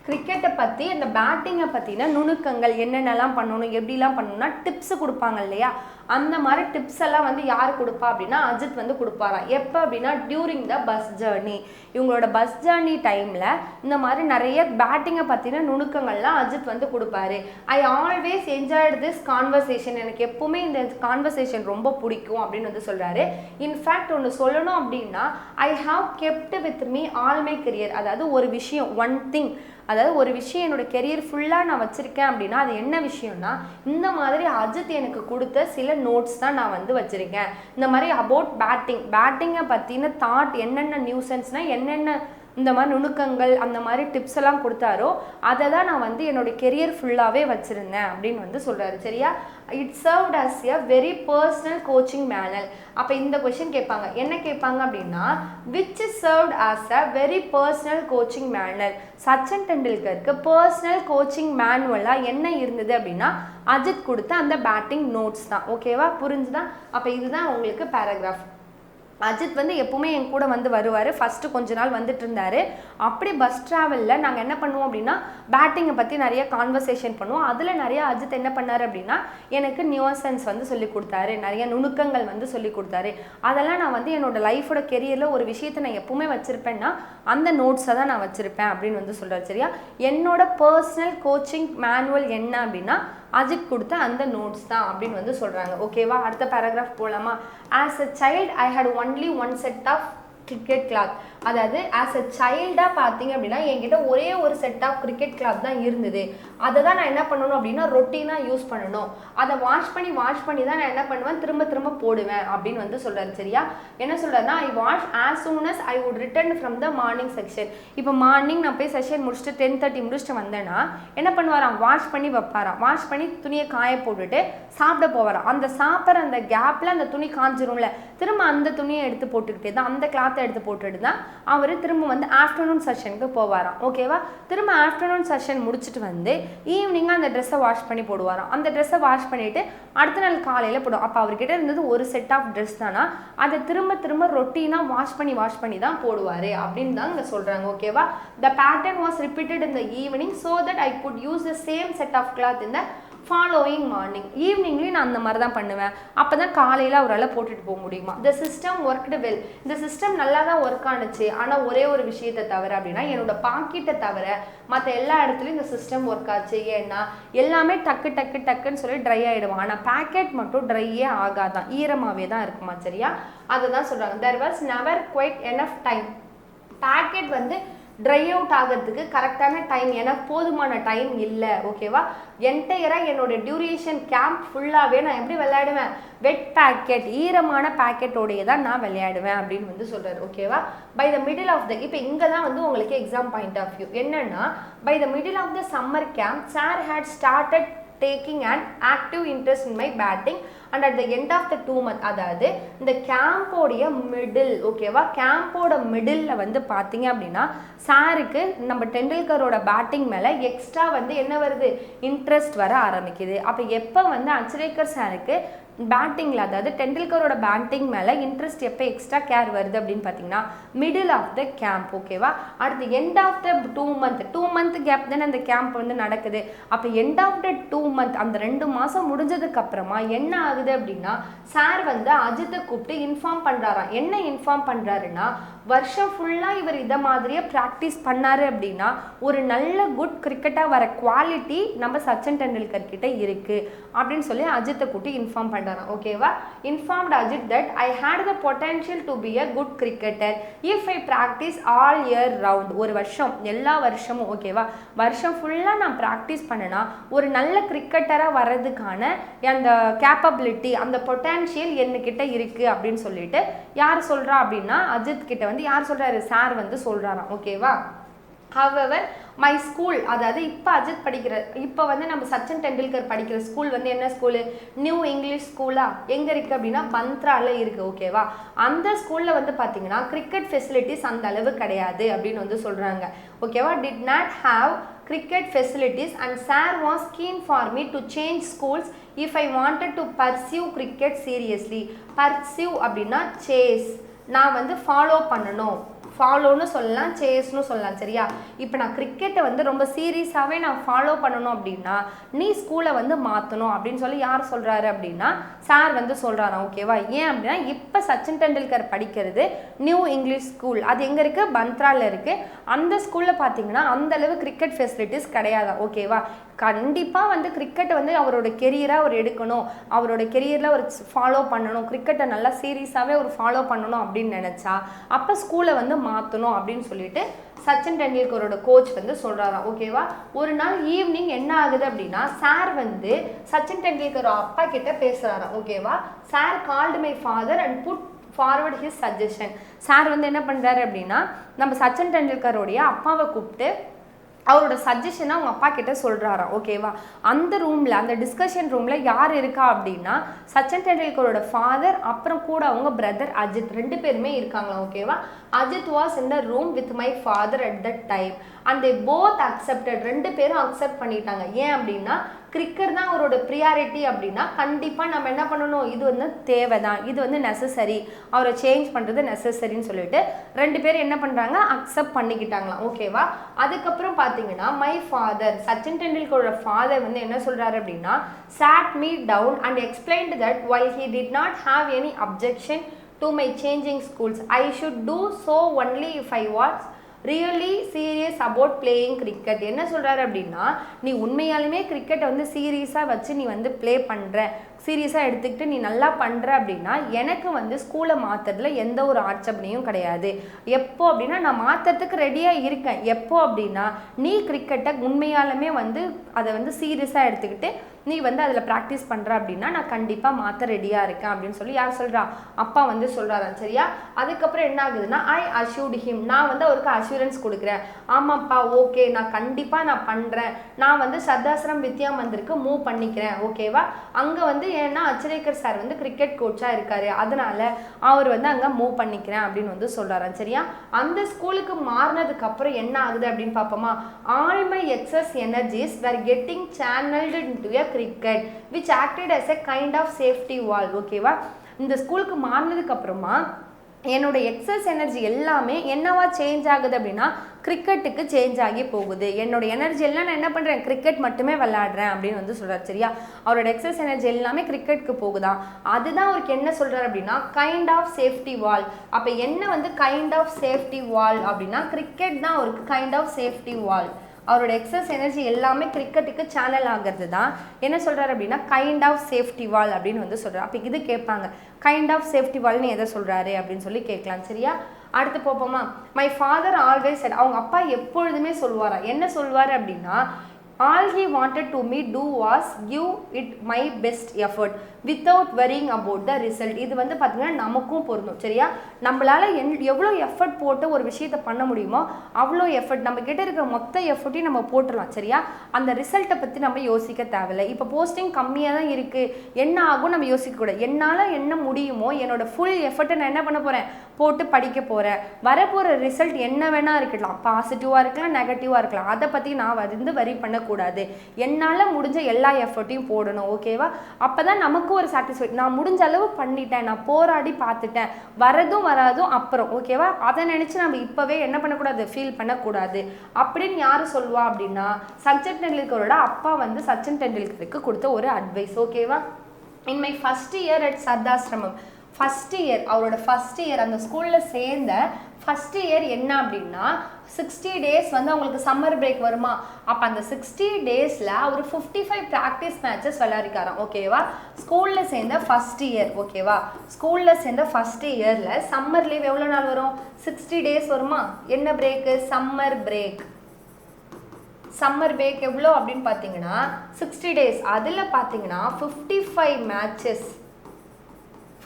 கிரிக்கெட்டை பற்றி அந்த பேட்டிங்கை பற்றின நுணுக்கங்கள் என்னென்னலாம் பண்ணணும் எப்படிலாம் பண்ணணும்னா டிப்ஸு கொடுப்பாங்க இல்லையா, அந்த மாதிரி டிப்ஸ் எல்லாம் வந்து யார் கொடுப்பா அப்படின்னா அஜித் வந்து கொடுப்பாராம். எப்போ அப்படின்னா டியூரிங் த பஸ் ஜேர்னி. இவங்களோட பஸ் ஜேர்னி டைமில் இந்த மாதிரி நிறைய பேட்டிங்கை பற்றின நுணுக்கங்கள்லாம் அஜித் வந்து கொடுப்பாரு. I always enjoyed this conversation. எனக்கு எப்பவுமே இந்த கான்வர்சேஷன் ரொம்ப பிடிக்கும் அப்படின்னு வந்து சொல்கிறாரு. இன்ஃபேக்ட் ஒன்று சொல்லணும் அப்படின்னா I have kept with me all my career. அதாவது ஒரு விஷயம், ஒன் திங், அதாவது ஒரு விஷயம் என்னோட கெரியர் ஃபுல்லாக நான் வச்சுருக்கேன் அப்படின்னா அது என்ன விஷயம்னா இந்த மாதிரி அஜித் எனக்கு கொடுத்த சில நோட்ஸ் தான் நான் வந்து வச்சுருக்கேன். இந்த மாதிரி அபவுட் பேட்டிங்கை பற்றின தாட் என்னென்ன நியூசன்ஸ்னால் என்னென்ன இந்த மாதிரி நுணுக்கங்கள் அந்த மாதிரி டிப்ஸ் எல்லாம் கொடுத்தாரோ அதை தான் நான் வந்து என்னோடய கெரியர் ஃபுல்லாகவே வச்சுருந்தேன் அப்படின்னு வந்து சொல்கிறாரு. சரியா? It served as a very personal coaching manual. அப்போ இந்த கொஷின் கேட்பாங்க. என்ன கேட்பாங்க அப்படின்னா which served as a very personal coaching manual. Sachin டெண்டுல்கருக்கு பர்சனல் கோச்சிங் மேனுவலாக என்ன இருந்தது அப்படின்னா அஜித் கொடுத்த அந்த பேட்டிங் நோட்ஸ் தான். ஓகேவா? புரிஞ்சுதான்? அப்போ இதுதான் உங்களுக்கு பேராகிராஃப். அஜித் வந்து எப்பவுமே என் கூட வந்து வருவார். ஃபஸ்ட்டு கொஞ்ச நாள் வந்துட்டு இருந்தார். அப்படி பஸ் ட்ராவலில் நாங்கள் என்ன பண்ணுவோம் அப்படின்னா பேட்டிங்கை பற்றி நிறைய கான்வர்சேஷன் பண்ணுவோம். அதில் நிறைய அஜித் என்ன பண்ணார் அப்படின்னா எனக்கு நியூசன்ஸ் வந்து சொல்லி கொடுத்தாரு, நிறைய நுணுக்கங்கள் வந்து சொல்லி கொடுத்தாரு. அதெல்லாம் நான் வந்து என்னோட லைஃபோட கெரியரில் ஒரு விஷயத்தை நான் எப்பவுமே வச்சுருப்பேன்னா அந்த நோட்ஸை தான் நான் வச்சுருப்பேன் அப்படின்னு வந்து சொல்கிறார். சரியா? என்னோட பர்சனல் கோச்சிங் மேனுவல் என்ன அப்படின்னா அஜித் கொடுத்த அந்த நோட்ஸ் தான் அப்படின்னு வந்து சொல்கிறாங்க. ஓகேவா? அடுத்த பேராகிராஃப் போகலாமா? As a child I had only one set of cricket cloth. அதாவது ஆஸ் அ சைல்டாக பார்த்தீங்க அப்படின்னா என்கிட்ட ஒரே ஒரு செட் ஆஃப் கிரிக்கெட் கிளாத் தான் இருந்தது. அதை தான் நான் என்ன பண்ணணும் அப்படின்னா ரொட்டீனாக யூஸ் பண்ணணும். அதை வாஷ் பண்ணி தான் நான் என்ன பண்ணுவேன் திரும்ப போடுவேன் அப்படின்னு வந்து சொல்கிறாரு. சரியா? என்ன சொல்கிறாருன்னா I was as soon as I would return from the morning section. இப்போ மார்னிங் நான் போய் செஷன் முடிச்சுட்டு 10:30 முடிச்சுட்டு வந்தேன்னா என்ன பண்ணுவாராம் வாஷ் பண்ணி வைப்பாராம். வாஷ் பண்ணி துணியை காய போட்டுட்டு சாப்பிட போவாராம். அந்த சாப்பிட்ற அந்த கேப்பில் அந்த துணி காஞ்சிரும்ல, திரும்ப அந்த துணியை எடுத்து போட்டுக்கிட்டே தான் அந்த கிளாத்தை எடுத்து போட்டுட்டு தான் அவர் திரும்ப வந்து ஆஃப்டர்நூன் செஷனுக்கு போவாராம். ஓகேவா? திரும்ப ஆஃப்டர்நூன் செஷன் முடிச்சுட்டு வந்து ஈவினிங்காக அந்த ட்ரெஸ்ஸை வாஷ் பண்ணி போடுவாராம். அந்த ட்ரெஸ்ஸை வாஷ் பண்ணிவிட்டு அடுத்த நாள் காலையில் போடும். அப்போ அவர்கிட்ட இருந்தது ஒரு செட் ஆஃப் ட்ரெஸ் தானா, அதை திரும்ப ரொட்டீனாக வாஷ் பண்ணி தான் போடுவார் அப்படின்னு தான் இங்கே சொல்கிறாங்க. ஓகேவா? The pattern was repeated in the evening so that I could use the same set of cloth in the following morning. ஈவினிங்லேயும் நான் அந்த மாதிரி தான் பண்ணுவேன். அப்போ தான் காலையில் அவரால் போட்டுட்டு போக முடியுமா. The system worked well. இந்த சிஸ்டம் நல்லா தான் ஒர்க் ஆனுச்சு. ஆனால் ஒரே ஒரு விஷயத்தை தவிர அப்படின்னா என்னோட பாக்கெட்டை தவிர மற்ற எல்லா இடத்துலையும் இந்த சிஸ்டம் ஒர்க் ஆச்சு. ஏன்னா எல்லாமே டக்குன்னு சொல்லி ட்ரை ஆகிடுவான். ஆனால் பேக்கெட் மட்டும் ட்ரையே ஆகாதான், ஈரமாகவே தான் இருக்குமா. சரியா? அதை தான் சொல்கிறாங்க. There was never quite enough time. பேக்கெட் வந்து ட்ரை அவுட் ஆகிறதுக்கு கரெக்டான டைம், எனக்கு போதுமான டைம் இல்லை. ஓகேவா? என்டையராக என்னோட டியூரேஷன் கேம்ப் ஃபுல்லாகவே நான் எப்படி விளையாடுவேன் வெட் பேக்கெட், ஈரமான பேக்கெட்டோடையே தான் நான் விளையாடுவேன் அப்படின்னு வந்து சொல்கிறார். ஓகேவா? By the middle of the, இப்போ இங்கே தான் வந்து உங்களுக்கு எக்ஸாம் பாயிண்ட் ஆஃப் வியூ என்னென்னா by the middle of the summer camp sir had started taking an active interest in my batting and at the end of the 2 months அதாவது இந்த கேம்போடைய மிடில் ஓகேவா கேம்போட மிடில் வந்து பார்த்தீங்க அப்படின்னா சாருக்கு நம்ம டெண்டுல்கரோட பேட்டிங் மேலே எக்ஸ்ட்ரா வந்து என்ன வருது இன்ட்ரெஸ்ட் வர ஆரம்பிக்குது. அப்போ எப்போ வந்து அச்ரேக்கர் சாருக்கு பேட்டிங்கில் அதாவது டெண்டுல்கரோட பேட்டிங் மேலே இன்ட்ரெஸ்ட் எப்போ எக்ஸ்ட்ரா கேர் வருது அப்படின்னு பார்த்தீங்கன்னா மிடில் ஆஃப் த கேம்ப் ஓகேவா. அடுத்து எண்ட் ஆஃப் த 2 மந்த் கேப் தானே அந்த கேம்ப் வந்து நடக்குது. அப்போ எண்ட் ஆஃப் த 2 மந்த் அந்த 2 மாதம் முடிஞ்சதுக்கு அப்புறமா என்ன ஆகுது அப்படின்னா சார் வந்து அஜித்தை கூப்பிட்டு இன்ஃபார்ம் பண்ணுறாராம். என்ன இன்ஃபார்ம் பண்ணுறாருன்னா வருஷம் ஃபுல்லாக இவர் இதை மாதிரியே ப்ராக்டிஸ் பண்ணார் அப்படின்னா ஒரு நல்ல குட் கிரிக்கெட்டாக வர குவாலிட்டி நம்ம சச்சின் டெண்டுல்கர் கிட்ட இருக்குது அப்படின்னு சொல்லி அஜித்தை கூட்டி இன்ஃபார்ம் பண்ணுறாராம் ஓகேவா. Informed Ajit that I had the potential to be a good cricketer if I practise all year round. ஒரு வருஷம் எல்லா வருஷமும் ஓகேவா வருஷம் ஃபுல்லாக நான் ப்ராக்டிஸ் பண்ணேன்னா ஒரு நல்ல கிரிக்கெட்டராக வர்றதுக்கான அந்த கேப்பபிலிட்டி அந்த பொட்டன்ஷியல் என்கிட்ட இருக்குது அப்படின்னு சொல்லிட்டு யார் சொல்கிறா அப்படின்னா அஜித் கிட்ட வந்து யார் சொல்கிறாரு சார் வந்து சொல்கிறாராம் ஓகேவா. however my school அதாவது இப்போ அஜித் படிக்கிற இப்போ வந்து நம்ம சச்சின் டெண்டுல்கர் படிக்கிற ஸ்கூல் வந்து என்ன ஸ்கூலு நியூ இங்கிலீஷ் ஸ்கூலா எங்கே இருக்குது அப்படின்னா பந்த்ராவில் இருக்குது ஓகேவா. அந்த ஸ்கூலில் வந்து பார்த்தீங்கன்னா கிரிக்கெட் ஃபெசிலிட்டிஸ் அந்த அளவு கிடையாது அப்படின்னு வந்து சொல்கிறாங்க ஓகேவா. did not have cricket facilities and sir was keen for me to change schools if I wanted to pursue cricket seriously. pursue அப்படின்னா chase நான் வந்து ஃபாலோ பண்ணணும் ஃபாலோன்னு சொல்லலாம் சேஸ்னு சொல்லலாம் சரியா. இப்போ நான் கிரிக்கெட்டை வந்து ரொம்ப சீரியஸாகவே நான் ஃபாலோ பண்ணணும் அப்படின்னா நீ ஸ்கூலை வந்து மாற்றணும் அப்படின்னு சொல்லி யார் சொல்கிறாரு அப்படின்னா சார் வந்து சொல்கிறாராம் ஓகேவா. ஏன் அப்படின்னா இப்போ சச்சின் டெண்டுல்கர் படிக்கிறது நியூ இங்கிலீஷ் ஸ்கூல் அது எங்கே இருக்குது பந்த்ராவில் இருக்குது. அந்த ஸ்கூலில் பார்த்தீங்கன்னா அந்தளவு கிரிக்கெட் ஃபெசிலிட்டிஸ் கிடையாது ஓகேவா. கண்டிப்பாக வந்து கிரிக்கெட்டை வந்து அவரோட கெரியராக அவர் எடுக்கணும் அவரோட கெரியரில் அவர் ஃபாலோ பண்ணணும் கிரிக்கெட்டை நல்லா சீரியஸாகவே அவர் ஃபாலோ பண்ணணும் அப்படின்னு நினச்சா அப்போ ஸ்கூலை வந்து மாற்றணும் அப்படின்னு சொல்லிட்டு சச்சின் டெண்டுல்கரோட கோச் வந்து சொல்கிறாராம் ஓகேவா. ஒரு நாள் ஈவினிங் என்ன ஆகுது அப்படின்னா சார் வந்து சச்சின் டெண்டுல்கர் அப்பா கிட்ட பேசுகிறாராம் ஓகேவா. Sir called my father and put forward his suggestion. Sir வந்து என்ன பண்ணுறாரு அப்படின்னா நம்ம சச்சின் டெண்டுல்கரோடைய அப்பாவை கூப்பிட்டு அவரோட சஜஷனை அவங்க அப்பா கிட்ட சொல்கிறாராம் ஓகேவா. அந்த ரூமில் அந்த டிஸ்கஷன் ரூமில் யார் இருக்கா அப்படின்னா சச்சின் டெண்டுல்கரோட ஃபாதர் அப்புறம் கூட அவங்க பிரதர் அஜித் 2 பேருமே இருக்காங்களா ஓகேவா. Ajith was in the room with my father at that time and they both accepted 2 பேரும் அக்செப்ட் பண்ணிட்டாங்க. ஏன் அப்படின்னா கிரிக்கெட் தான் அவரோட ப்ரியாரிட்டி அப்படின்னா கண்டிப்பாக நம்ம என்ன பண்ணணும் இது வந்து தேவை தான் இது வந்து நெசசரி அவரை சேஞ்ச் பண்ணுறது நெசசரின்னு சொல்லிட்டு 2 பேரும் என்ன பண்ணுறாங்க அக்செப்ட் பண்ணிக்கிட்டாங்களாம் ஓகேவா. அதுக்கப்புறம் பார்த்தீங்கன்னா மை ஃபாதர் சச்சின் டெண்டுல்கரோட ஃபாதர் வந்து என்ன சொல்கிறாரு அப்படின்னா sat me down and explained that while he did not have any objection to my changing schools I should do so only if I was really serious about playing cricket. என்ன சொல்கிறாரு அப்படின்னா நீ உண்மையாலுமே கிரிக்கெட்டை வந்து சீரியஸாக வச்சு நீ வந்து ப்ளே பண்ணுற சீரியஸாக எடுத்துக்கிட்டு நீ நல்லா பண்ணுற அப்படின்னா எனக்கு வந்து ஸ்கூலை மாற்றுறதுல எந்த ஒரு ஆட்சேபனையும் கிடையாது. எப்போ அப்படின்னா நான் மாற்றுறதுக்கு ரெடியாக இருக்கேன். எப்போ அப்படின்னா நீ கிரிக்கெட்டை உண்மையாலுமே வந்து அதை வந்து சீரியஸாக எடுத்துக்கிட்டு நீ வந்து அதில் ப்ராக்டிஸ் பண்ணுற அப்படின்னா நான் கண்டிப்பாக மாற்ற ரெடியாக இருக்கேன் அப்படின்னு சொல்லி யார் சொல்கிறா அப்பா வந்து சொல்கிறாரா சரியா. அதுக்கப்புறம் என்ன ஆகுதுன்னா ஐ அஷ்யூர்ட் ஹிம் நான் வந்து அவருக்கு அஷூரன்ஸ் கொடுக்குறேன் ஆமாப்பா ஓகே நான் கண்டிப்பாக நான் பண்ணுறேன் நான் வந்து சர்தாசிரம் வித்யா மந்திருக்கு மூவ் பண்ணிக்கிறேன் ஓகேவா. அங்கே வந்து ஏன்னா அச்ரேக்கர் சார் வந்து கிரிக்கெட் கோச்சாக இருக்காரு அதனால அவர் வந்து அங்கே மூவ் பண்ணிக்கிறேன் அப்படின்னு வந்து சொல்கிறாராம் சரியா. அந்த ஸ்கூலுக்கு மாறினதுக்கு அப்புறம் என்ன ஆகுது அப்படின்னு பார்ப்போமா. All my excess energies were getting channelled into a cricket which acted as a kind of safety wall ஓகேவா. இந்த ஸ்கூலுக்கு மாறினதுக்கு அப்புறமா என்னோட எக்ஸஸ் எனர்ஜி எல்லாமே என்னவா சேஞ்ச் ஆகுது அப்படின்னா கிரிக்கெட்டுக்கு சேஞ்ச் ஆகி போகுது. என்னோட எனர்ஜி எல்லாம் நான் என்ன பண்ணுறேன் கிரிக்கெட் மட்டுமே விளையாடுறேன் அப்படின்னு வந்து சொல்கிறார் சரியா. அவரோட எக்ஸஸ் எனர்ஜி எல்லாமே கிரிக்கெட்டுக்கு போகுதான். அதுதான் அவருக்கு என்ன சொல்கிறார் அப்படின்னா கைண்ட் ஆஃப் சேஃப்டி வால். அப்போ என்ன வந்து கைண்ட் ஆஃப் சேஃப்டி வால் அப்படின்னா கிரிக்கெட் தான் அவருக்கு கைண்ட் ஆஃப் சேஃப்டி வால். அவரோட எக்ஸஸ் எனர்ஜி எல்லாமே கிரிக்கெட்டுக்கு சேனல் ஆகிறது தான் என்ன சொல்கிறார் அப்படின்னா கைண்ட் ஆஃப் சேஃப்டி வால் அப்படின்னு வந்து சொல்கிறார். அப்போ இது கேட்பாங்க கைண்ட் ஆஃப் சேஃப்டி வால்னு எதை சொல்கிறாரு அப்படின்னு சொல்லி கேட்கலாம் சரியா. அடுத்து போப்போமா. மை ஃபாதர் ஆல்வேஸ் செட் அவங்க அப்பா எப்பொழுதுமே சொல்லுவாரா என்ன சொல்லுவார் அப்படின்னா All he wanted to me do was give it my best effort without worrying about the result. இது வந்து பார்த்தீங்கன்னா நமக்கும் பொருந்தும் சரியா. நம்மளால எவ்வளோ எஃபர்ட் போட்டு ஒரு விஷயத்தை பண்ண முடியுமோ அவ்வளோ எஃபர்ட் நம்ம கிட்ட இருக்கிற மொத்த எஃபர்ட்டையும் நம்ம போட்டுடலாம் சரியா. அந்த ரிசல்ட்டை பற்றி நம்ம யோசிக்க தேவையில்லை. இப்போ போஸ்டிங் கம்மியாக தான் இருக்குது, என்ன ஆகும் நம்ம யோசிக்கக்கூடாது. என்னால் என்ன முடியுமோ என்னோட ஃபுல் எஃபர்ட்டை நான் என்ன பண்ண போகிறேன், போட்டு படிக்க போகிறேன். வரப்போகிற ரிசல்ட் என்ன வேணால் இருக்கலாம், பாசிட்டிவாக இருக்கலாம், நெகட்டிவாக இருக்கலாம். அதை பற்றி நான் வரி பண்ணக்கூடாது. என்னால் முடிஞ்ச எல்லா எஃபர்ட்டையும் போடணும் ஓகேவா. அப்போ தான் நமக்கு ஒரு சாட்டிஸ்ஃபை, நான் முடிஞ்ச அளவு பண்ணிட்டேன், நான் போராடி பார்த்துட்டேன், வரதும் வராதும் அப்புறம் ஓகேவா. அதை நினச்சி நம்ம இப்போவே என்ன பண்ணக்கூடாது, ஃபீல் பண்ணக்கூடாது. அப்படின்னு யார் சொல்லுவா அப்படின்னா சச்சின் டெண்டுல்கரோட அப்பா வந்து சச்சின் டெண்டுல்கருக்கு கொடுத்த ஒரு அட்வைஸ் ஓகேவா. In my first year at Shardashram, first year அவரோட ஃபஸ்ட் இயர் அந்த ஸ்கூலில் சேர்ந்த ஃபஸ்ட் இயர் என்ன அப்படின்னா 60 days வந்து அவங்களுக்கு சம்மர் பிரேக் வருமா. அப்போ அந்த 60 daysல அவர் 55 ப்ராக்டிஸ் மேட்சஸ் விளையாடிக்காராம் ஓகேவா. ஸ்கூலில் சேர்ந்த ஃபஸ்ட் இயர் ஓகேவா. ஸ்கூலில் சேர்ந்த ஃபஸ்ட் இயரில் சம்மர் லீவ் எவ்வளோ நாள் வரும், 60 days வருமா. என்ன break, summer break. Summer break எவ்வளோ அப்படின்னு பார்த்தீங்கன்னா 60 days. அதில் பார்த்தீங்கன்னா 55 மேட்சஸ்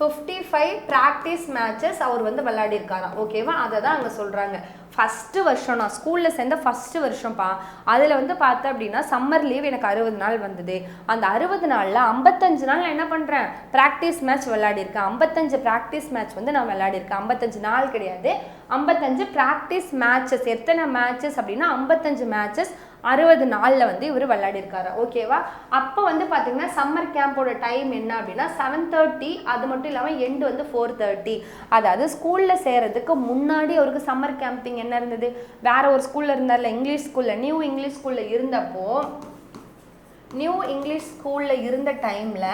55 ப்ராக்டிஸ் மேட்சஸ் அவர் வந்து விளையாடிருக்காராம் ஓகேவா. அதை தான் அங்கே சொல்கிறாங்க. ஃபஸ்ட்டு வருஷம் நான் ஸ்கூலில் சேர்ந்த ஃபஸ்ட்டு வருஷம்ப்பா. அதில் வந்து பார்த்தேன் அப்படின்னா சம்மர் லீவ் எனக்கு 60 நாள் வந்தது. அந்த 60 நாளில் 55 நாள் நான் என்ன பண்ணுறேன், ப்ராக்டிஸ் மேட்ச் விளையாடிருக்கேன். 55 ப்ராக்டிஸ் மேட்ச் வந்து நான் விளையாடிருக்கேன். 55 நாள் கிடையாது, 55 ப்ராக்டிஸ் மேட்சஸ். எத்தனை மேட்சஸ் அப்படின்னா 55 மேட்சஸ் 60 நாளில் வந்து இவர் விளையாடிருக்காரு ஓகேவா. அப்போ வந்து பார்த்தீங்கன்னா சம்மர் கேம்போட டைம் என்ன அப்படின்னா 7:30. அது மட்டும் இல்லாமல் எண்டு வந்து 4:30. அதாவது ஸ்கூலில் சேர்கிறதுக்கு முன்னாடி அவருக்கு சம்மர் கேம்பிங் என்ன இருந்தது, வேற ஒரு ஸ்கூலில் இருந்தார்ல, இங்கிலீஷ் ஸ்கூலில், நியூ இங்கிலீஷ் ஸ்கூலில் இருந்தப்போ, நியூ இங்கிலீஷ் ஸ்கூலில் இருந்த டைமில்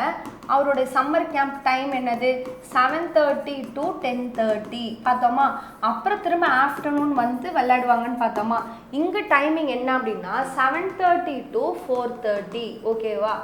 அவருடைய சம்மர் கேம்ப் டைம் என்னது 7:30 to 10:30 பார்த்தோமா. அப்புறம் திரும்ப ஆஃப்டர்நூன் வந்து விளையாடுவாங்கன்னு பார்த்தோமா. இங்கே டைமிங் என்ன அப்படின்னா 7:30 to 4:30 ஓகேவா.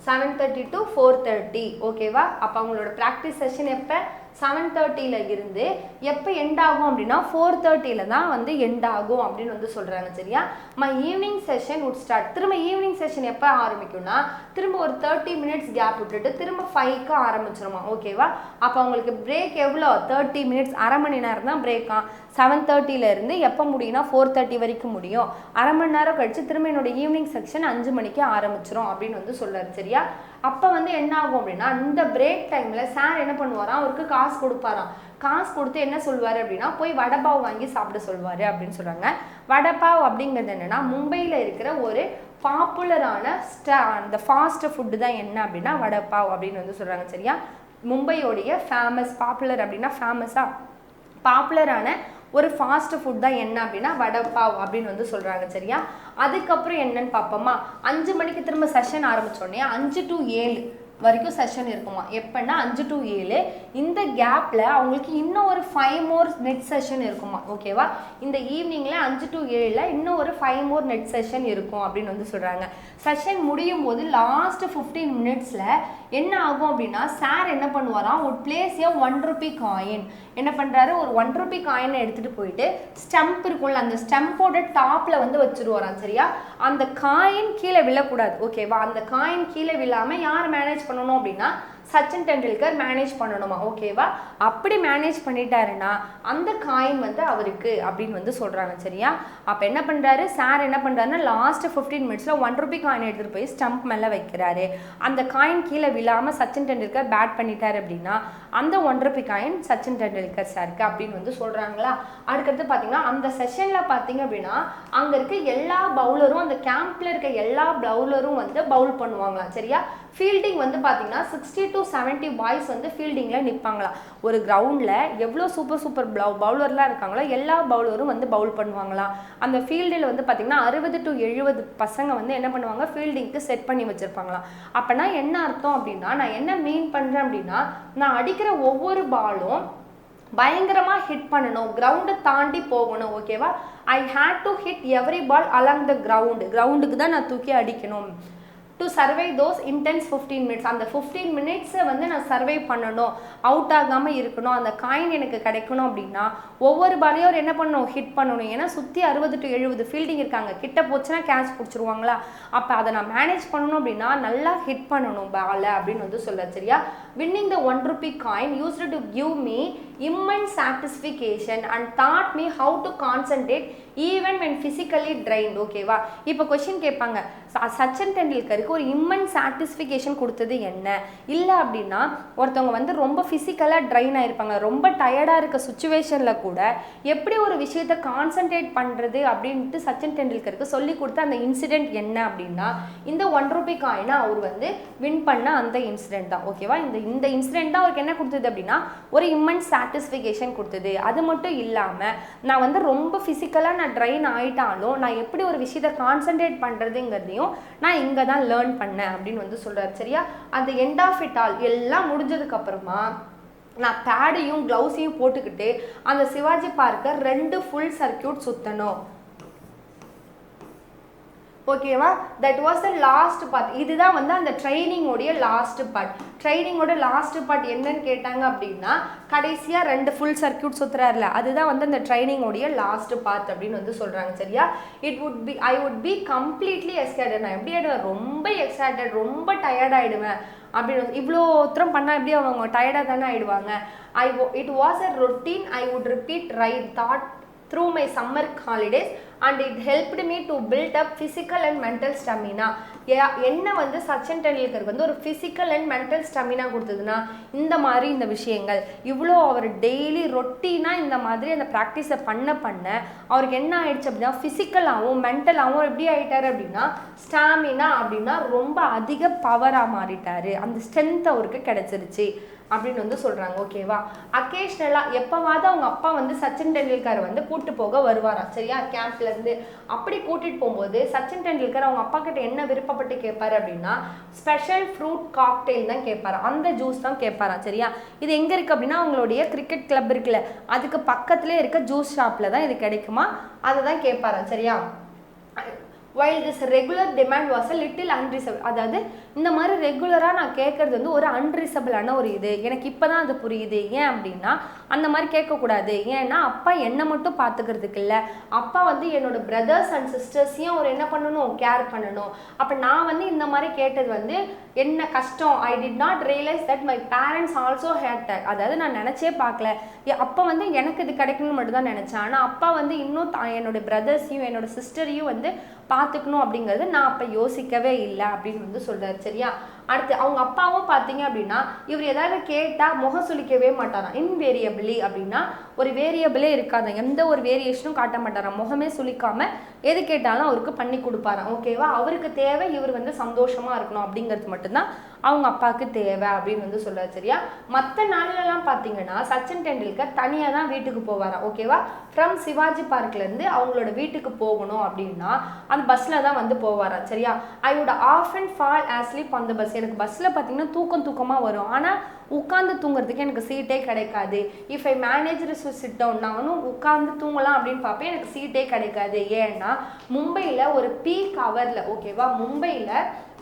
7:30 to 4:30 ஓகேவா. அப்போ அவங்களோட ப்ராக்டிஸ் செஷன் எப்போ 7:30 இருந்து எப்போ எண்ட் ஆகும் அப்படின்னா 4:30 தான் வந்து எண்ட் ஆகும் அப்படின்னு வந்து சொல்கிறாங்க சரியா. My evening session would start. திரும்ப ஈவினிங் செஷன் எப்போ ஆரம்பிக்கும்னா திரும்ப ஒரு 30 minutes கேப் விட்டுட்டு திரும்ப 5க்கு ஆரம்பிச்சிருமா ஓகேவா. அப்போ அவங்களுக்கு பிரேக் எவ்வளோ 30 minutes, அரை மணி நேரம் தான் பிரேக்கா. 7:30 இருந்து எப்போ முடியும்னா 4:30 வரைக்கும் முடியும். அரை மணி நேரம் கழிச்சு திரும்ப என்னோட ஈவினிங் செக்ஷன் 5 மணிக்கு ஆரம்பிச்சிரும் அப்படின்னு வந்து சொல்றாரு சரியா. அப்போ வந்து என்ன ஆகும் அப்படின்னா இந்த பிரேக் டைமில் சார் என்ன பண்ணுவாராம், அவருக்கு காசு கொடுப்பாராம். காசு கொடுத்து என்ன சொல்லுவார் அப்படின்னா போய் வடைப்பாவ் வாங்கி சாப்பிட சொல்லுவார் அப்படின்னு சொல்கிறாங்க. வடைப்பாவ் அப்படிங்கிறது என்னென்னா மும்பையில் இருக்கிற ஒரு பாப்புலரான அந்த ஃபாஸ்ட் ஃபுட்டு தான் என்ன அப்படின்னா வடைப்பாவ் அப்படின்னு வந்து சொல்கிறாங்க சரியா. மும்பையோடைய ஃபேமஸ், பாப்புலர் அப்படின்னா ஃபேமஸாக பாப்புலரான ஒரு ஃபாஸ்ட் ஃபுட் தான் என்ன அப்படின்னா வடைப்பாவ் அப்படின்னு வந்து சொல்கிறாங்க சரியா. அதுக்கப்புறம் என்னன்னு பார்ப்போமா. 5 மணிக்கு திரும்ப செஷன் ஆரம்பித்தோடனே 5 to 7 வரைக்கும் செஷன் இருக்குமா. எப்போன்னா 5 to 7. இந்த கேப்பில் அவங்களுக்கு இன்னும் ஒரு 5 more நெட் செஷன் இருக்குமா ஓகேவா. இந்த ஈவினிங்கில் 5 to 7 இன்னும் ஒரு 5 more நெட் செஷன் இருக்கும் அப்படின்னு வந்து சொல்கிறாங்க. செஷன் முடியும் போது லாஸ்ட் 15 minutes என்ன ஆகும் அப்படின்னா சார் என்ன பண்ணுவாராம், ஒரு பிளேஸ் ஏ 1 rupee காயின் என்ன பண்ணுறாரு, ஒரு 1 rupee காயினை எடுத்துகிட்டு போயிட்டு ஸ்டம்ப் இருக்கும்ல அந்த ஸ்டம்போட டாப்பில் வந்து வச்சுருவாராம் சரியா. அந்த காயின் கீழே விழக்கூடாது ஓகேவா. அந்த காயின் கீழே விழாமல் யார் மேனேஜ் பண்ணணும் அப்படின்னா சச்சின் டெண்டுல்கர் மேனேஜ் பண்ணணுமா ஓகேவா. அப்படி மேனேஜ் பண்ணிட்டாருன்னா அந்த காயின் வந்து அவருக்கு அப்படின்னு வந்து சொல்கிறாங்க சரியா. அப்போ என்ன பண்ணுறாரு சார், என்ன பண்ணுறாருன்னா லாஸ்ட் 15 minutesல 1 rupee காயின் எடுத்துகிட்டு போய் ஸ்டம்ப் மேலே வைக்கிறாரு. அந்த காயின் கீழே விழாமல் சச்சின் டெண்டுல்கர் பேட் பண்ணிட்டார் அப்படின்னா அந்த 1 rupee காயின் சச்சின் டெண்டுல்கர் சாருக்கு அப்படின்னு வந்து சொல்கிறாங்களா. அதுக்கடுத்து பார்த்தீங்கன்னா அந்த செஷனில் பார்த்தீங்க அப்படின்னா அங்கே இருக்க எல்லா பவுலரும், அந்த கேம்பில் இருக்க எல்லா பவுலரும் வந்து பவுல் பண்ணுவாங்களாம் சரியா. ஃபீல்டிங் வந்து பார்த்தீங்கன்னா 60 to 70 பாய்ஸ் வந்து ஃபீல்டிங்கில் நிற்பாங்களா. ஒரு கிரவுண்டில் எவ்வளோ சூப்பர் பவுலர்லாம் இருக்காங்களோ எல்லா பவுலரும் வந்து பவுல் பண்ணுவாங்களா. அந்த ஃபீல்டில் வந்து பார்த்தீங்கன்னா 60 to 70 பசங்க வந்து என்ன பண்ணுவாங்க, ஃபீல்டிங்க்கு செட் பண்ணி வச்சுருப்பாங்களாம். அப்போனா என்ன அர்த்தம் அப்படின்னா, நான் என்ன மீன் பண்ணுறேன் அப்படின்னா நான் அடிக்கிற ஒவ்வொரு பாலும் பயங்கரமாக ஹிட் பண்ணணும், கிரவுண்டை தாண்டி போகணும் ஓகேவா. I had to hit every ball along the கிரவுண்டுக்கு தான் நான் தூக்கி அடிக்கணும். To survive those intense 15 minutes. அந்த 15 மினிட்ஸை வந்து நான் சர்வை பண்ணணும், அவுட் ஆகாமல் இருக்கணும், அந்த காயின் எனக்கு கிடைக்கணும் அப்படின்னா ஒவ்வொரு பாலையும் அவர் என்ன பண்ணணும், ஹிட் பண்ணணும். ஏன்னா சுற்றி 60 to 70 ஃபீல்டிங் இருக்காங்க, கிட்ட போச்சுன்னா கேட்ச் பிடிச்சிருவாங்களா. அப்போ அதை நான் மேனேஜ் பண்ணணும் அப்படின்னா நல்லா ஹிட் பண்ணணும் பாலை அப்படின்னு வந்து சொல்ல. சரியா, winning the 1 rupee coin used to give me immense satisfaction and taught me how to concentrate even when physically drained. ஓகேவா, இப்போ கொஸ்டின் கேட்பாங்க, சச்சின் டெண்டுல்கருக்கு ஒரு இம்மென்ஸ் சாட்டிஸ்ஃபிகேஷன் கொடுத்தது என்ன? இல்லை அப்படின்னா ஒருத்தவங்க வந்து ரொம்ப ஃபிசிக்கலாக ட்ரைன் ஆகிருப்பாங்க, ரொம்ப டயர்டாக இருக்க சுச்சுவேஷனில் கூட எப்படி ஒரு விஷயத்தை கான்சன்ட்ரேட் பண்ணுறது அப்படின்ட்டு சச்சின் டெண்டுல்கருக்கு சொல்லி கொடுத்த அந்த இன்சிடெண்ட் என்ன அப்படின்னா இந்த 1 ரூபி காயினை அவர் வந்து வின் பண்ண அந்த இன்சிடெண்ட் தான். ஓகேவா, இந்த இன்சிடெண்ட் தான் அவருக்கு என்ன கொடுத்தது அப்படின்னா ஒரு இம்மென்ஸ் சாட்டிஸ்ஃபிகேஷன் கொடுத்தது. அது மட்டும் இல்லாமல் நான் வந்து ரொம்ப ஃபிசிக்கலாக நான் ட்ரைன் ஆகிட்டாலும் நான் எப்படி ஒரு விஷயத்தை கான்சன்ட்ரேட் பண்ணுறதுங்கிறதையும் நான் இங்கே தான் லேர்ன் பண்ணேன் அப்படின்னு வந்து சொல்கிறார். சரியா, அந்த எண்ட் ஆஃப் இட் ஆல் எல்லாம் முடிஞ்சதுக்கப்புறமா நான் பேடையும் க்ளவுஸையும் போட்டுக்கிட்டு அந்த சிவாஜி பார்க்கை 2 ஃபுல் சர்க்கியூட் சுற்றணும். ஓகேவா, that was the last part. இதுதான் வந்து அந்த ட்ரைனிங்கோடைய லாஸ்ட் பார்ட். ட்ரைனிங்கோட லாஸ்ட் பார்ட் என்னன்னு கேட்டாங்க அப்படின்னா கடைசியாக 2 ஃபுல் சர்க்கியூட் சுற்றுறாருல, அதுதான் வந்து அந்த ட்ரைனிங்கோடைய லாஸ்ட் பார்ட் அப்படின்னு வந்து சொல்கிறாங்க. சரியா, I would be completely excited. நான் எப்படி ஆகிடுவேன், ரொம்ப எக்ஸைட்டட், ரொம்ப டயர்ட் ஆகிடுவேன் அப்படின்னு. இவ்வளோ உத்தரம் பண்ணால் எப்படி அவங்க டயர்டாக தானே ஆகிடுவாங்க. It was a routine I would repeat right thought through my summer holidays and it helped me to build up physical and mental stamina. என்ன வந்து சச்சின் டெண்டுல்கருக்கு வந்து ஒரு ஃபிசிக்கல் அண்ட் மென்டல் ஸ்டெமினா கொடுத்ததுன்னா இந்த மாதிரி இந்த விஷயங்கள் இவ்வளோ அவர் டெய்லி ரொட்டீனாக இந்த மாதிரி அந்த ப்ராக்டிஸை பண்ண அவருக்கு என்ன ஆயிடுச்சு அப்படின்னா ஃபிசிக்கலாகவும் மென்டலாகவும் எப்படி ஆகிட்டார் அப்படின்னா ஸ்டாமினா அப்படின்னா ரொம்ப அதிக பவராக மாறிட்டார், அந்த ஸ்ட்ரென்த் அவருக்கு கிடைச்சிருச்சு அப்படின்னு வந்து சொல்கிறாங்க. ஓகேவா, அக்கேஷ்னலாக எப்போவாவது அவங்க அப்பா வந்து சச்சின் டெண்டுல்கர் வந்து கூப்பிட்டு போக வருவாராம். சரியா, கேம்ப்லேருந்து அப்படி கூட்டிகிட்டு போகும்போது சச்சின் டெண்டுல்கர் அவங்க அப்பா கிட்ட என்ன விருப்பப்பட்டு கேட்பாரு அப்படின்னா ஸ்பெஷல் ஃப்ரூட் காக்டெயில் தான் கேட்பாரு, அந்த ஜூஸ் தான் கேட்பாராம். சரியா, இது எங்கே இருக்குது அப்படின்னா அவங்களுடைய கிரிக்கெட் கிளப் இருக்குல்ல அதுக்கு பக்கத்துலேயே இருக்க ஜூஸ் ஷாப்பில் தான் இது கிடைக்குமா, அதை தான் கேட்பாராம். சரியா, while this regular demand was a little unreasonable. அதாவது இந்த மாதிரி ரெகுலராக நான் கேட்குறது வந்து ஒரு அன்ரீசபிளான ஒரு இது, எனக்கு இப்போ தான் அது புரியுது. ஏன் அப்படின்னா அந்த மாதிரி கேட்கக்கூடாது, ஏன்னா அப்பா என்னை மட்டும் பார்த்துக்கிறதுக்கு இல்லை, அப்பா வந்து என்னோட பிரதர்ஸ் அண்ட் சிஸ்டர்ஸையும் அவர் என்ன பண்ணணும், கேர் பண்ணணும். அப்போ நான் வந்து இந்த மாதிரி கேட்டது வந்து என்ன கஷ்டம். I did not realise that my parents also had that. அதாவது நான் நினச்சே பார்க்கல, அப்போ வந்து எனக்கு இது கிடைக்கணும்னு மட்டும் தான் நினச்சேன், ஆனால் அப்பா வந்து இன்னும் என்னோட பிரதர்ஸையும் என்னோட சிஸ்டரையும் வந்து பார்த்துக்கணும் அப்படிங்கிறது நான் அப்போ யோசிக்கவே இல்லை அப்படின்னு வந்து சொல்கிறார். சரியா, அடுத்து அவங்க அப்பாவும் பார்த்தீங்க அப்படின்னா இவர் ஏதாவது கேட்டால் முகம் சுளிக்கவே மாட்டாராம். இன்வேரியபிளி அப்படின்னா ஒரு வேரியபிளே இருக்காது, எந்த ஒரு வேரியேஷனும் காட்ட மாட்டாராம், முகமே சுளிக்காம எது கேட்டாலும் அவருக்கு பண்ணி கொடுப்பாராம். ஓகேவா, அவருக்கு தேவை இவர் வந்து சந்தோஷமாக இருக்கணும் அப்படிங்கிறது மட்டும்தான் அவங்க அப்பாவுக்கு தேவை அப்படின்னு வந்து சொல்கிறார். சரியா, மற்ற நாள்லலாம் பார்த்தீங்கன்னா சச்சின் டெண்டுல்கர் தனியாக தான் வீட்டுக்கு போவாராம். ஓகேவா, ஃப்ரம் சிவாஜி பார்க்லேருந்து அவங்களோட வீட்டுக்கு போகணும் அப்படின்னா அந்த பஸ்ஸில் தான் வந்து போவாராம். சரியா, I would often fall asleep on the bus. எனக்கு பஸ்ஸில் பார்த்தீங்கன்னா தூக்கமாக வரும், ஆனால் உட்காந்து தூங்குறதுக்கு எனக்கு சீட்டே கிடைக்காது. If I manage to sit down, நானும் உட்காந்து தூங்கலாம் அப்படின்னு பார்ப்பேன், எனக்கு சீட்டே கிடைக்காது. ஏன்னா மும்பையில் ஒரு பீக் ஹவரில், ஓகேவா, மும்பையில்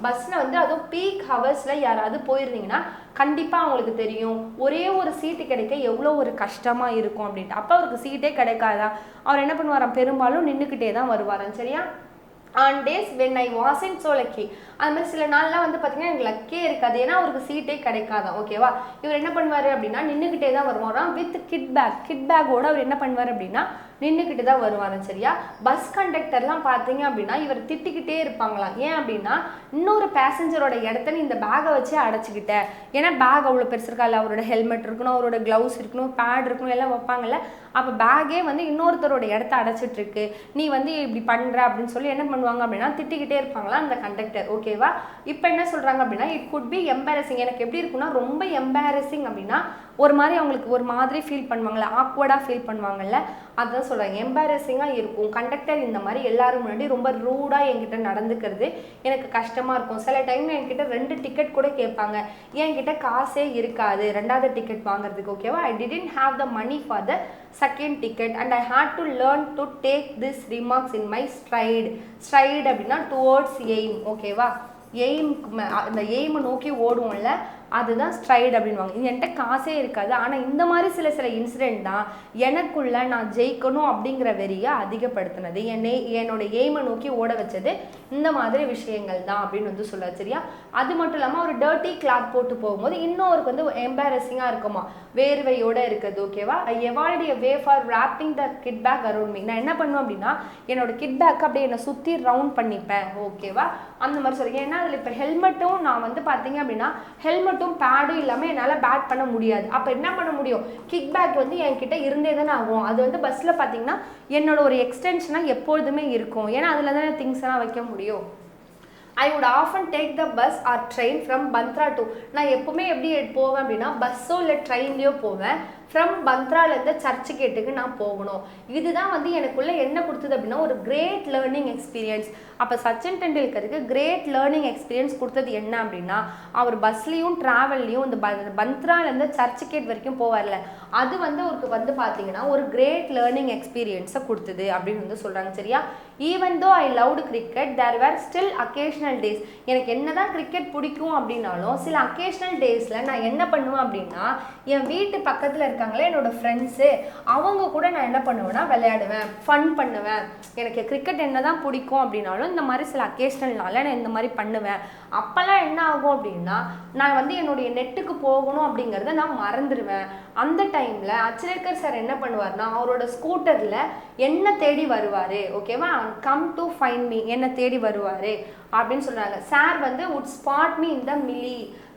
பஸ்ஸில் வந்து அதுவும் பீக் ஹவர்ஸில் யாராவது போயிருந்தீங்கன்னா கண்டிப்பாக அவங்களுக்கு தெரியும் ஒரே ஒரு சீட்டு கிடைக்க எவ்வளோ ஒரு கஷ்டமாக இருக்கும் அப்படின்ட்டு. அப்போ அவருக்கு சீட்டே கிடைக்காதா, அவர் என்ன பண்ணுவாராம், பெரும்பாலும் நின்றுக்கிட்டே தான் வருவாராம். சரியா, on days when I wasn't so lucky, அது மாதிரி சில நாள்லாம் வந்து பார்த்தீங்கன்னா எனக்கு லக்கே இருக்காது, ஏன்னா அவருக்கு சீட்டே கிடைக்காதான். ஓகேவா, இவர் என்ன பண்ணுவார் அப்படின்னா நின்றுக்கிட்டே தான் வருவாராம் வித் கிட் பேக்கோட. அவர் என்ன பண்ணுவார் அப்படின்னா நின்றுக்கிட்டு தான் வருவாங்க. சரியா, பஸ் கண்டக்டர்லாம் பார்த்தீங்க அப்படின்னா இவர் திட்டிக்கிட்டே இருப்பாங்களாம். ஏன் அப்படின்னா இன்னொரு பேசஞ்சரோட இடத்த இந்த பேக்கை வச்சு அடைச்சிக்கிட்டேன், ஏன்னா பேக் அவ்வளோ பெருசு இருக்கா, இல்லை அவரோட ஹெல்மெட் இருக்கணும், அவரோட க்ளவுஸ் இருக்கணும், பேட் இருக்கணும், எல்லாம் வைப்பாங்கல்ல. அப்போ பேக்கே வந்து இன்னொருத்தரோட இடத்த அடைச்சிட்ருக்கு, நீ வந்து இப்படி பண்ணுற அப்படின்னு சொல்லி என்ன பண்ணுவாங்க அப்படின்னா திட்டிக்கிட்டே இருப்பாங்களா அந்த கண்டக்டர். ஓகேவா, இப்போ என்ன சொல்கிறாங்க அப்படின்னா இட் குட் பி எம்பாரசிங். எனக்கு எப்படி இருக்குன்னா ரொம்ப எம்பாரசிங் அப்படின்னா ஒரு மாதிரி அவங்களுக்கு ஒரு மாதிரி ஃபீல் பண்ணுவாங்கள்ல, ஆக்வர்டாக ஃபீல் பண்ணுவாங்கல்ல, அதுதான் சொல்கிறாங்க. எம்பாரசிங்காக இருக்கும். கண்டக்டர் இந்த மாதிரி எல்லாரும் முன்னாடி ரொம்ப ரூடாக என்கிட்ட நடந்துக்கிறது எனக்கு கஷ்டமாக இருக்கும். சில டைமில் என்கிட்ட 2 டிக்கெட் கூட கேட்பாங்க, என்கிட்ட காசே இருக்காது 2வது டிக்கெட் வாங்குறதுக்கு. ஓகேவா, I didn't have the money for the second ticket and I had to learn to take this remarks in my stride அப்படின்னா டுவோர்ட்ஸ் எய்ம். ஓகேவா, அந்த எய்மை நோக்கி ஓடுவோம்ல, அதுதான் ஸ்ட்ரைட் அப்படின்வாங்க. இது என்கிட்ட காசே இருக்காது, ஆனால் இந்த மாதிரி சில இன்சிடென்ட் தான் எனக்குள்ள நான் ஜெயிக்கணும் அப்படிங்கிற வெறியை அதிகப்படுத்தினது, என்னோட எய்மை நோக்கி ஓட வச்சது இந்த மாதிரி விஷயங்கள் தான் அப்படின்னு வந்து சொல்ல. சரியா? அது மட்டும் இல்லாமல் ஒரு டர்ட்டி கிளாத் போட்டு போகும்போது இன்னொருக்கு வந்து எம்பாரசிங்காக இருக்குமா, வேர்வையோட இருக்குது. ஓகேவா? I evolved a way for wrapping the kit bag around me. நான் என்ன பண்ணுவேன் அப்படின்னா என்னோட கிட் பேக் அப்படியே என்னை சுற்றி ரவுண்ட் பண்ணிப்பேன். ஓகேவா? அந்த மாதிரி சொல்கிறேன். ஏன்னா அதில் இப்போ ஹெல்மெட்டும் நான் வந்து பார்த்தீங்க அப்படின்னா ஹெல்மெட்டும் பேடும் இல்லாமல் என்னால் பேட் பண்ண முடியாது. அப்போ என்ன பண்ண முடியும், கிக் பேக் வந்து என்கிட்ட இருந்தே தானே ஆகும். அது வந்து பஸ்ஸில் பார்த்தீங்கன்னா என்னோட ஒரு எக்ஸ்டென்ஷனாக எப்பொழுதுமே இருக்கும். ஏன்னா அதில் தானே திங்ஸ் எல்லாம் வைக்க முடியும். I would often take the bus or train from Bandra to. நான் எப்பவுமே எப்படி போவேன் அப்படின்னா பஸ்ஸோ இல்லை ட்ரெயின்லையோ போவேன். ஃப்ரம் பந்த்ராலேருந்து சர்ச்சு கேட்டுக்கு நான் போகணும். இதுதான் வந்து எனக்குள்ளே என்ன கொடுத்தது அப்படின்னா ஒரு கிரேட் லேர்னிங் எக்ஸ்பீரியன்ஸ். அப்போ சச்சின் டெண்டுல்கருக்கு கிரேட் லேர்னிங் எக்ஸ்பீரியன்ஸ் கொடுத்தது என்ன அப்படின்னா அவர் பஸ்லேயும் ட்ராவல்லையும் இந்த பந்த்ராலேருந்து சர்ச்சு கேட் வரைக்கும் போவார்ல, அது வந்து அவருக்கு வந்து பார்த்தீங்கன்னா ஒரு கிரேட் லேர்னிங் எக்ஸ்பீரியன்ஸை கொடுத்தது அப்படின்னு வந்து சொல்கிறாங்க. சரியா? ஈவன் தோ ஐ லவ்டு கிரிக்கெட் தேர் வேர் ஸ்டில் அக்கேஷ்னல் டேஸ். எனக்கு என்ன தான் கிரிக்கெட் பிடிக்கும் அப்படின்னாலும் சில அக்கேஷ்னல் டேஸில் நான் என்ன பண்ணுவேன் அப்படின்னா என் வீட்டு பக்கத்தில் இருக்காங்களே என்னோட ஃப்ரெண்ட்ஸு, அவங்க கூட நான் என்ன பண்ணுவேன்னா விளையாடுவேன், ஃபன் பண்ணுவேன். எனக்கு கிரிக்கெட் என்ன தான் பிடிக்கும் அப்படின்னாலும் இந்த மாதிரி சில அக்கேஷ்னல்னால நான் இந்த மாதிரி பண்ணுவேன். அப்போல்லாம் என்ன ஆகும் அப்படின்னா நான் வந்து என்னுடைய நெட்டுக்கு போகணும் அப்படிங்கிறத நான் மறந்துடுவேன். அந்த டைமில் அச்ரேக்கர் சார் என்ன பண்ணுவார்னா அவரோட ஸ்கூட்டரில் என்ன தேடி வருவார். ஓகேவா? கம் டு ஃபைண்ட் மீ, என்ன தேடி வருவார் அப்படின்னு சொல்கிறாங்க. சார் வந்து வுட் ஸ்பாட் மீ இந்த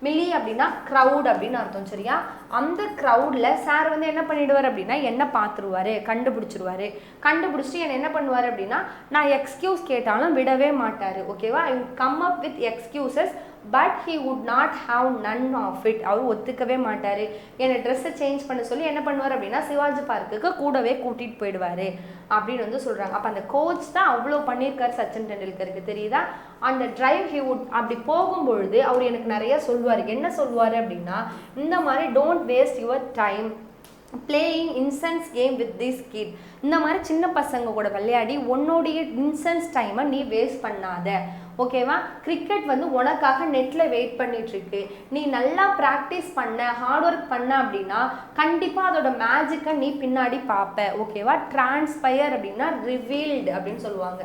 மில்லி அப்படின்னா க்ரௌட் அப்படின்னு அர்த்தம். சரியா? அந்த க்ரௌடில் சார் வந்து என்ன பண்ணிடுவார் அப்படின்னா என்ன பார்த்துருவாரு, கண்டுபிடிச்சிருவாரு. கண்டுபிடிச்சிட்டு என்ன பண்ணுவார் அப்படின்னா நான் எக்ஸ்கியூஸ் கேட்டாலும் விடவே மாட்டார். ஓகேவா? I would come up with excuses but he would not have none of it. அவர் ஒத்துக்கவே மாட்டார். என்னை ட்ரெஸ்ஸை சேஞ்ச் பண்ண சொல்லி என்ன பண்ணுவார் அப்படின்னா சிவாஜி பார்க்குக்கு கூடவே கூட்டிகிட்டு போயிடுவார் அப்படின்னு வந்து சொல்கிறாங்க. அப்போ அந்த கோச் தான் அவ்வளோ பண்ணியிருக்காரு சச்சின் டெண்டுல்கருக்கு. தெரியுதா? அந்த டிரைவ் ஹி வுட் அப்படி போகும்பொழுது அவர் எனக்கு நிறைய சொல்லுவார். என்ன சொல்லுவார் அப்படின்னா இந்த மாதிரி don't waste your time playing incense game with this kid. இந்த மாதிரி சின்ன பசங்க கூட விளையாடி உன்னோடைய இன்சென்ஸ் டைமை நீ வேஸ்ட் பண்ணாத. ஓகேவா? கிரிக்கெட் வந்து உனக்காக நெட்டில் வெயிட் பண்ணிகிட்ருக்கு. நீ நல்லா ப்ராக்டிஸ் பண்ண, ஹார்ட் ஒர்க் பண்ண அப்படின்னா கண்டிப்பாக அதோட மேஜிக்கை நீ பின்னாடி பார்ப்ப. ஓகேவா? டிரான்ஸ்பயர் அப்படின்னா ரிவீல்டு அப்படின்னு சொல்லுவாங்க.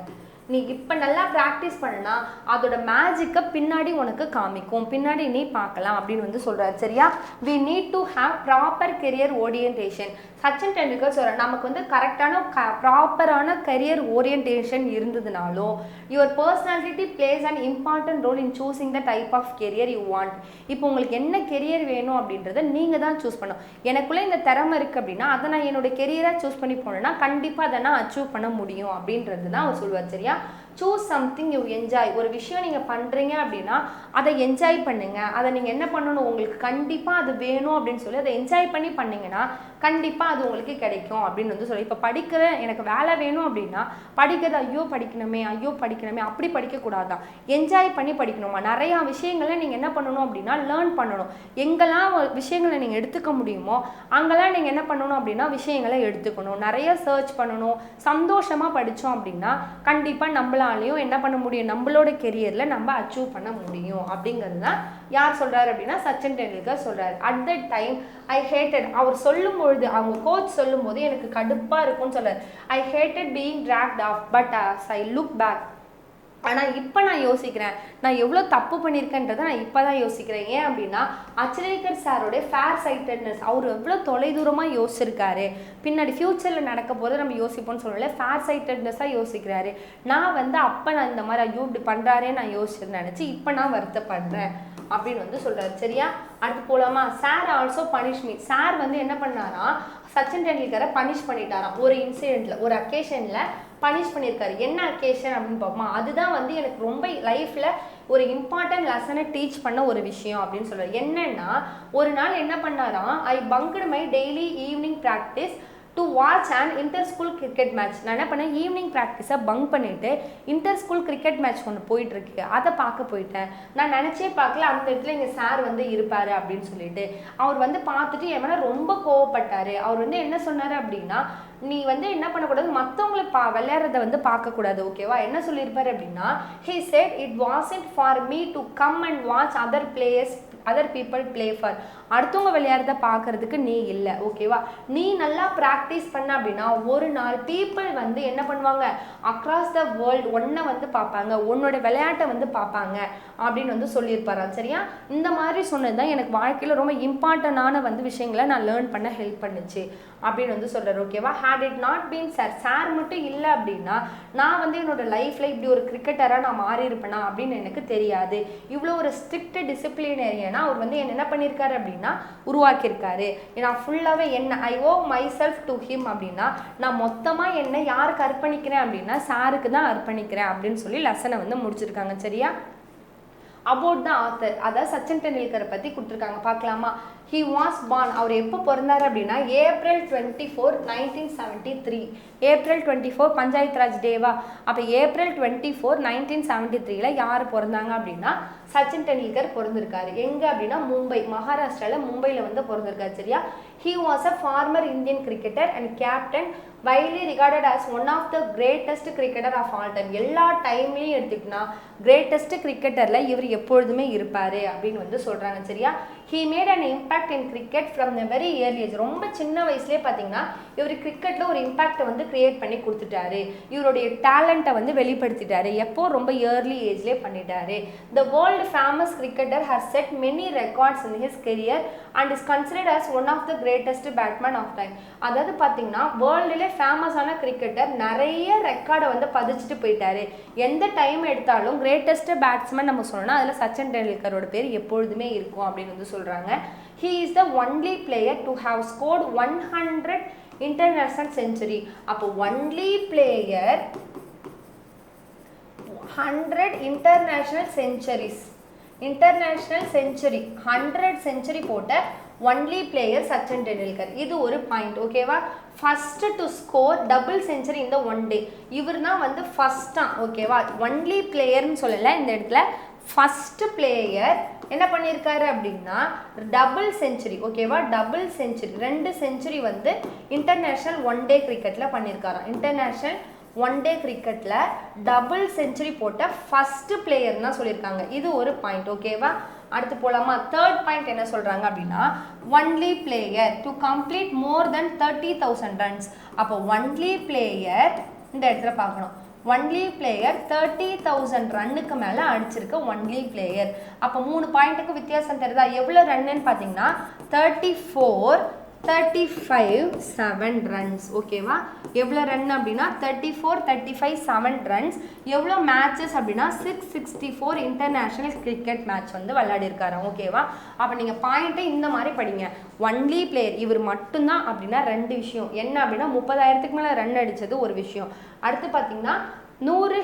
நீ இப்போ நல்லா ப்ராக்டிஸ் பண்ணா அதோட மேஜிக்கை பின்னாடி உனக்கு காமிக்கும், பின்னாடி நீ பார்க்கலாம் அப்படின்னு வந்து சொல்கிறாரு. சரியா? We need to have proper career orientation. Sachin Tendulkar சொல்கிறார் நமக்கு வந்து கரெக்டான ப்ராப்பரான கெரியர் ஓரியன்டேஷன் இருந்ததுனாலும் your personality plays an important role in choosing the type of career you want. இப்போ உங்களுக்கு என்ன கெரியர் வேணும் அப்படின்றத நீங்கள் தான் சூஸ் பண்ணணும். எனக்குள்ளே இந்த திறமை இருக்குது அப்படின்னா அதை நான் என்னோட கெரியராக சூஸ் பண்ணி போனேன்னா கண்டிப்பாக அதை நான் அச்சீவ் பண்ண முடியும் அப்படின்றது தான் அவர் சொல்லுவார். சரியா? Choose something you enjoy. ஒரு விஷயம் நீங்கள் பண்ணுறீங்க அப்படின்னா அதை என்ஜாய் பண்ணுங்கள். அதை நீங்கள் என்ன பண்ணணும், உங்களுக்கு கண்டிப்பாக அது வேணும் அப்படின்னு சொல்லி அதை என்ஜாய் பண்ணி பண்ணிங்கன்னா கண்டிப்பாக அது உங்களுக்கு கிடைக்கும் அப்படின்னு வந்து சொல்லி. இப்போ படிக்கிற எனக்கு வேலை வேணும் அப்படின்னா படிக்கிறது ஐயோ படிக்கணுமே அப்படி படிக்கக்கூடாதான், என்ஜாய் பண்ணி படிக்கணுமா. நிறையா விஷயங்களை நீங்கள் என்ன பண்ணணும் அப்படின்னா லேர்ன் பண்ணணும். எங்கெல்லாம் விஷயங்களை நீங்கள் எடுத்துக்க முடியுமோ அங்கெல்லாம் நீங்கள் என்ன பண்ணணும் அப்படின்னா விஷயங்களை எடுத்துக்கணும். நிறைய சர்ச் பண்ணணும். சந்தோஷமாக படித்தோம் அப்படின்னா கண்டிப்பாக நம்மளாலையும் என்ன பண்ண முடியும், நம்மளோட கெரியரில் நம்ம அச்சீவ் பண்ண முடியும் அப்படிங்கிறது தான் யார் சொல்கிறார் அப்படின்னா சச்சின் டெண்டுல்கர் சொல்கிறார். At the time I hated. அவர் சொல்லும்பொழுது அவங்க கோச் சொல்லும் போது எனக்கு கடுப்பாக இருக்கும்னு சொல்கிறார். I hated being tracked off but as I look back. ஆனால் இப்போ நான் யோசிக்கிறேன் நான் எவ்வளோ தப்பு பண்ணியிருக்கேன்றதை நான் இப்போ தான் யோசிக்கிறேன். ஏன் அப்படின்னா அச்ரேக்கர் சாரோடைய ஃபேர் சைட்டட்னஸ், அவர் எவ்வளோ தொலைதூரமாக யோசிச்சிருக்காரு, பின்னாடி ஃப்யூச்சரில் நடக்க போது நம்ம யோசிப்போம்னு சொல்லல, ஃபேர் சைட்டட்னஸாக யோசிக்கிறாரு. நான் வந்து அப்போ நான் இந்த மாதிரி ஐயோ இப்படி பண்ணுறாரே நான் யோசிச்சுன்னு நினச்சி இப்போ நான் வருத்தப்படுறேன் அப்படின்னு வந்து சொல்கிறாரு. சரியா? அடுத்து போகலாமா? Sir also punish me. Sir வந்து என்ன பண்ணாரா சச்சின் டெண்டுல்கரை பனிஷ் பண்ணிட்டாராம். ஒரு இன்சிடெண்ட்டில் ஒரு அக்கேஷனில் பனிஷ் பண்ணியிருக்காரு. என்ன அக்கேஷன் அப்படின்னு பார்ப்போமா? அதுதான் வந்து எனக்கு ரொம்ப லைஃப்பில் ஒரு இம்பார்ட்டன்ட் லெசனை டீச் பண்ண ஒரு விஷயம் அப்படின்னு சொல்கிறார். என்னென்னா ஒரு நாள் என்ன பண்ணாராம், I bunked my daily evening practice to watch and inter school cricket match. நான் என்ன பண்ணேன், ஈவினிங் ப்ராக்டிஸை பங்க் பண்ணிவிட்டு இன்டர் ஸ்கூல் கிரிக்கெட் மேட்ச் ஒன்று போயிட்டுருக்கு, அதை பார்க்க போயிட்டேன். நான் நினச்சே பார்க்கல அந்த இடத்துல எங்கள் சார் வந்து இருப்பார் அப்படின்னு சொல்லிட்டு. அவர் வந்து பார்த்துட்டு என் மேலே ரொம்ப கோவப்பட்டார். அவர் வந்து என்ன சொன்னார் அப்படின்னா, நீ வந்து என்ன பண்ணக்கூடாது, மற்றவங்களை விளையாடுறத வந்து பார்க்கக்கூடாது, ஓகேவா. என்ன சொல்லியிருப்பார் அப்படின்னா, he said it wasn't for me to come and watch other people play for. அடுத்தவங்க விளையாடுறத பார்க்கறதுக்கு நீ இல்லை, ஓகேவா. நீ நல்லா ப்ராக்டிஸ் பண்ண அப்படின்னா ஒரு நாள் பீப்புள் வந்து என்ன பண்ணுவாங்க, அக்ராஸ் த வேர்ல்டு ஒன்றை வந்து பார்ப்பாங்க, உன்னோட விளையாட்டை வந்து பார்ப்பாங்க அப்படின்னு வந்து சொல்லியிருப்பாராம். சரியா. இந்த மாதிரி சொன்னது தான் எனக்கு வாழ்க்கையில் ரொம்ப இம்பார்ட்டண்டான வந்து விஷயங்களை நான் லேர்ன் பண்ண ஹெல்ப் பண்ணுச்சு அப்படின்னு வந்து சொல்கிறார், ஓகேவா. Had it not been sir மட்டும் இல்லை அப்படின்னா நான் வந்து என்னோட லைஃப்பில் இப்படி ஒரு கிரிக்கெட்டராக நான் மாறி இருப்பேனா அப்படின்னு எனக்கு தெரியாது. இவ்வளோ ஒரு ஸ்ட்ரிக்ட் டிசிப்ளினேரியனா அவர் வந்து என்ன பண்ணியிருக்காரு அப்படின்னா உருவாக்கியிருக்காரு. நான் ஃபுல்லாகவே என்ன I owe myself to him அப்படின்னா நான் மொத்தமாக என்ன யாருக்கு அர்ப்பணிக்கிறேன் அப்படின்னா சாருக்கு தான் அர்ப்பணிக்கிறேன் அப்படின்னு சொல்லி லெசனை வந்து முடிச்சிருக்காங்க. சரியா. அபவுட் த ஆத்தர், அதாவது சச்சின் டெண்டுல்கரை பற்றி கொடுத்துருக்காங்க, பார்க்கலாமா. ஹி வாஸ் பார்ன், அவர் எப்போ பிறந்தார் அப்படின்னா April 24, 1973. April 24 பஞ்சாயத்து ராஜ் டேவா. அப்போ April 24, 1973 யார் பிறந்தாங்க அப்படின்னா சச்சின் டெண்டுல்கர் பிறந்திருக்காரு. எங்கே அப்படின்னா மும்பை, மகாராஷ்டிராவில் மும்பையில் வந்து பிறந்திருக்காரு. சரியா. He was a former Indian cricketer and captain, widely regarded as one of the greatest cricketer of all time. எல்லா டைம்லையும் எடுத்துக்கிட்டா கிரேட்டஸ்ட் கிரிக்கெட்டரில் இவர் எப்பொழுதுமே இருப்பார் அப்படின்னு வந்து சொல்கிறாங்க. சரியா. He made an impact in cricket from a very early age. ரொம்ப சின்ன வயசுலேயே பார்த்தீங்கன்னா இவர் கிரிக்கெட்டில் ஒரு இம்பாக்டை வந்து கிரியேட் பண்ணி கொடுத்துட்டாரு. இவருடைய டேலண்ட்டை வந்து வெளிப்படுத்திட்டாரு. எப்போ ரொம்ப ஏர்லி ஏஜ்லேயே பண்ணிட்டாரு. The world famous cricketer has set many records in his career and is considered as one of the greatest batsmen of time. அதாவது பார்த்தீங்கன்னா வேர்ல்டுலே ஃபேமஸான கிரிக்கெட்டர் நிறைய ரெக்கார்டை வந்து பதிச்சுட்டு போயிட்டாரு. எந்த டைம் எடுத்தாலும் கிரேட்டஸ்ட் பேட்ஸ்மேன் நம்ம சொன்னோம்னா அதில் சச்சின் டெண்டுல்கரோட பேர் எப்பொழுதுமே இருக்கும் அப்படின்னு வந்து சொல்கிறாங்க. He is the only player to have scored 100 international century. அப்போ only player 100 international centuries. 100 century போட்ட ஒன்லி பிளேயர் சச்சின் டெண்டுல்கர். இது ஒரு பாயிண்ட், ஓகேவா. First to score double century இந்த ஒன் டே. இவர் தான் வந்து ஃபர்ஸ்டா, ஓகேவா. ஒன்லி பிளேயர்னு சொல்லலை இந்த இடத்துல, ஃபர்ஸ்ட் பிளேயர் என்ன பண்ணியிருக்காரு அப்படின்னா டபுள் செஞ்சுரி, ஓகேவா. டபுள் செஞ்சுரி 2 செஞ்சுரி வந்து இன்டர்நேஷ்னல் ஒன் டே கிரிக்கெட்டில் பண்ணியிருக்காராம். இன்டர்நேஷ்னல் ஒன் டே கிரிக்கெட்டில் டபுள் செஞ்சுரி போட்ட ஃபர்ஸ்ட் பிளேயர் தான் சொல்லியிருக்காங்க. இது ஒரு பாயிண்ட், ஓகேவா. அடுத்து போலாமா. தேர்ட் பாயிண்ட் என்ன சொல்கிறாங்க அப்படின்னா only player to complete more then 30,000 runs. அப்போ ஒன்லி பிளேயர் இந்த இடத்துல பார்க்கணும், ஒன்லி பிளேயர் 30,000 ரன்னுக்கு மேலே அடிச்சிருக்க ஒன்லி பிளேயர். அப்போ 3 பாயிண்ட்டுக்கு வித்தியாசம் தெரியுதா. எவ்வளோ ரன்னுன்னு பார்த்தீங்கன்னா 34, 35, 7 ரன்ஸ், ஓகேவா. எவ்வளோ ரன் அப்படின்னா 34, 35, 7 ரன்ஸ். எவ்வளோ மேட்சஸ் அப்படின்னா 664 இன்டர்நேஷ்னல் கிரிக்கெட் மேட்ச் வந்து விளையாடிருக்காரு, ஓகேவா. அப்போ நீங்கள் பாயிண்ட்டை இந்த மாதிரி படிங்க. ஒன்லி பிளேயர் இவர் மட்டும்தான் அப்படின்னா 2 விஷயம் என்ன அப்படின்னா 30,000க்கு மேலே ரன் அடித்தது ஒரு விஷயம். அடுத்து பார்த்தீங்கன்னா 100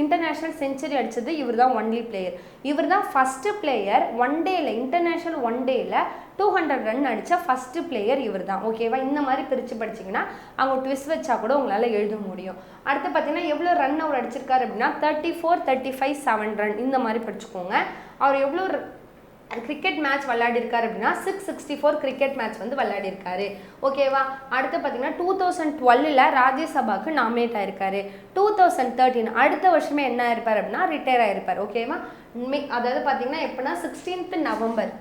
இன்டர்நேஷ்னல் செஞ்சுரி அடித்தது இவர் தான் ஒன்லி பிளேயர். இவர் தான் ஃபஸ்ட்டு பிளேயர் ஒன் டேயில், இன்டர்நேஷ்னல் ஒன் டேயில் 200 ரன் அடித்த ஃபஸ்ட்டு பிளேயர் இவர் தான், ஓகேவா. இந்த மாதிரி பிரித்து படிச்சிங்கன்னா அவங்க ட்விஸ்ட் வச்சா கூட உங்களால் எழுத முடியும். அடுத்து பார்த்தீங்கன்னா எவ்வளோ ரன் அவர் அடிச்சிருக்காரு அப்படின்னா 34, 35, 7 ரன் இந்த மாதிரி படிச்சுக்கோங்க. அவர் எவ்வளோ கிரிக்கெட் மேட்ச் விளையாடிருக்காரு அப்படின்னா 664 கிரிக்கெட் மேட்ச் வந்து விளையாடிருக்காரு, ஓகேவா. அடுத்து பார்த்தீங்கன்னா 2012 ராஜ்யசபாவுக்கு நாமினேட் ஆயிருக்காரு. 2013 அடுத்த வருஷமே என்ன ஆயிருப்பார் அப்படின்னா ரிட்டையர் ஆயிருப்பார், ஓகேவா. அதாவது பார்த்தீங்கன்னா எப்படின்னா 16th நவம்பர்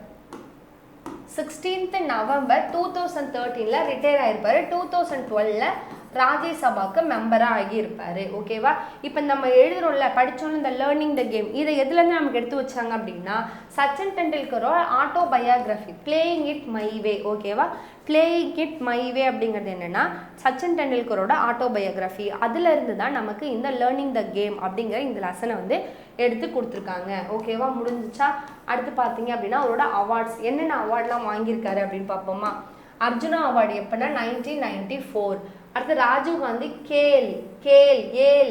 2013 ரிட்டையர் ஆயிருப்பாரு. 2012 ராஜ்யசபாவுக்கு மெம்பராக ஆகியிருப்பார், ஓகேவா. இப்போ நம்ம எழுதுறோம்ல படித்தோன்னு இந்த லேர்னிங் த கேம், இதை எதுலேருந்து நமக்கு எடுத்து வச்சாங்க அப்படின்னா சச்சின் டெண்டுல்கரோட autobiography playing it my way, ஓகேவா. பிளேயிங் இட் மை வே அப்படிங்கிறது என்னென்னா சச்சின் டெண்டுல்கரோட ஆட்டோபயோகிராஃபி. அதிலிருந்து தான் நமக்கு இந்த லேர்னிங் த கேம் அப்படிங்கிற இந்த லெசனை வந்து எடுத்து கொடுத்துருக்காங்க, ஓகேவா. முடிஞ்சிச்சா. அடுத்து பார்த்தீங்க அப்படின்னா அவரோட அவார்ட்ஸ் என்னென்ன அவார்ட்லாம் வாங்கியிருக்காரு அப்படின்னு பார்ப்போமா. அர்ஜுனா அவார்டு எப்போன்னா 1994. அடுத்து ராஜீவ் காந்தி கேல்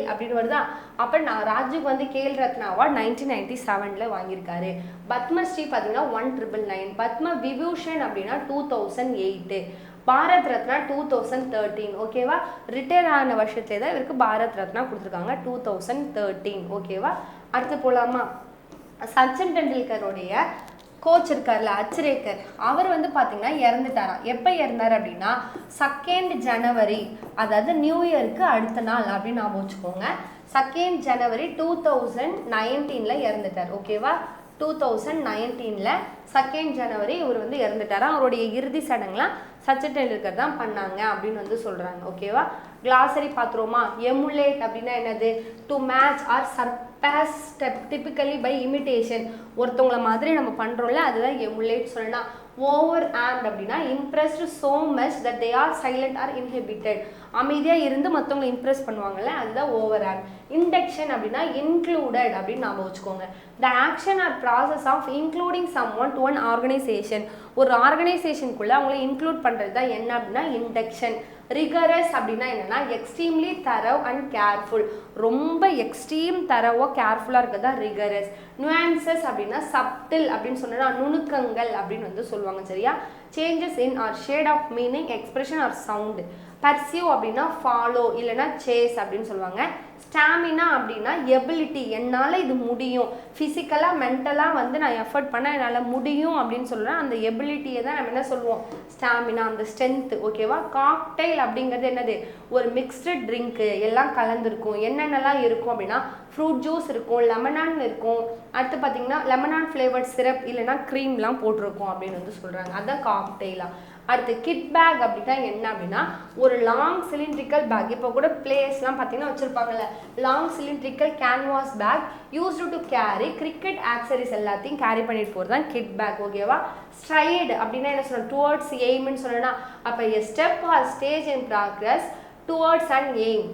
அப்படின்னு வருதா. அப்போ ராஜீவ் காந்தி கேல் ரத்னா அவார்டு 1997 வாங்கியிருக்காரு. பத்மஸ்ரீ பார்த்தீங்கன்னா 1999. பத்ம விபூஷன் அப்படின்னா 2008. பாரத் ரத்னா 2013 ஓகேவா. ரிட்டையர் ஆன வருஷத்துல தான் இவருக்கு பாரத் ரத்னா கொடுத்துருக்காங்க 2013 ஓகேவா. அடுத்து போலாமா. சச்சின் டெண்டுல்கருடைய கோச் இருக்கார்ல அச்ரேக்கர், அவர் வந்து பார்த்தீங்கன்னா இறந்துட்டாராம். எப்போ இறந்தார் அப்படின்னா 2 ஜனவரி, அதாவது நியூ இயருக்கு அடுத்த நாள் அப்படின்னு ஞாபகம் வச்சுக்கோங்க. 2 ஜனவரி 2019 இறந்துட்டார் ஓகேவா. 2019 2 ஜனவரி இவர் வந்து இறந்துட்டாராம். அவருடைய இறுதி சடங்குலாம் சச்சின் டெண்டுல்கர் தான் பண்ணாங்க அப்படின்னு வந்து சொல்கிறாங்க ஓகேவா. கிளாசரி பார்த்துருவோமா. எமுலேட் அப்படின்னா என்னது? To match or surpass typically by imitation. ஒருத்தவங்கள மாதிரி நம்ம பண்ணுறோம்ல, அதுதான் எமுலேட் சொல்லலாம். ஓவர் அண்ட் அப்படின்னா impressed so much that they are silent or inhibited. அமைதியாக இருந்து மற்றவங்களை இம்ப்ரெஸ் பண்ணுவாங்கல்ல, அதுதான் ஓவர் அண்ட். இண்டக்ஷன் அப்படின்னா இன்க்ளூடட் அப்படின்னு நாம வச்சுக்கோங்க. The action or process of including someone to one organisation. ஒரு ஆர்கனைசேஷனுக்குள்ளே அவங்கள இன்க்ளூட் பண்ணுறது தான் என்ன அப்படின்னா இண்டக்ஷன். ரிகரஸ் அப்படின்னா என்னன்னா எக்ஸ்ட்ரீம்லி தரவ் அண்ட் கேர்ஃபுல். ரொம்ப எக்ஸ்ட்ரீம் தரவோ கேர்ஃபுல்லாக இருக்கிறது தான் ரிகரஸ். நுவான்சஸ் அப்படின்னா சப்டில் அப்படின்னு சொன்னா நுணுக்கங்கள் அப்படின்னு வந்து சொல்லுவாங்க சரியா. Changes in or shade of meaning, expression or sound. Pursue அப்படின்னா ஃபாலோ இல்லைன்னா சேஸ் அப்படின்னு சொல்லுவாங்க. ஸ்டாமினா அப்படின்னா எபிலிட்டி, என்னால் இது முடியும், ஃபிசிக்கலாக மென்டலாக வந்து நான் எஃபர்ட் பண்ண என்னால் முடியும் அப்படின்னு சொல்லுவேன். அந்த எபிலிட்டியை தான் நம்ம என்ன சொல்லுவோம்? ஸ்டாமினா, அந்த ஸ்ட்ரென்த்து ஓகேவா. காக்டெயில் அப்படிங்கிறது என்னது? ஒரு மிக்ஸ்டு ட்ரிங்க்கு, எல்லாம் கலந்துருக்கும். என்னென்னலாம் இருக்கும் அப்படின்னா ஃப்ரூட் ஜூஸ் இருக்கும், லெமனான் இருக்கும், அடுத்து பார்த்தீங்கன்னா லெமனான் ஃப்ளேவர்ட் சிரப் இல்லைன்னா க்ரீம்லாம் போட்டிருக்கும் அப்படின்னு வந்து சொல்கிறாங்க. அதுதான் காக்டெயிலா. அடுத்து கிட் பேக் அப்படின்னா என்ன அப்படின்னா ஒரு லாங் சிலிண்ட்ரிக்கல் பேக். இப்போ கூட பிளேஸ்லாம் பார்த்தீங்கன்னா வச்சுருப்பாங்கல்ல, long cylindrical canvas bag used to carry cricket accessories எல்லாத்தையும் கேரி பண்ணிட்டு போகிறது தான் கிட் பேக் ஓகேவா. ஸ்ட்ரைடு அப்படின்னா என்ன சொல்லணும்? டுவர்ட்ஸ் எய்ம்னு சொல்லணும்னா அப்போ a step or stage in progress towards and aim.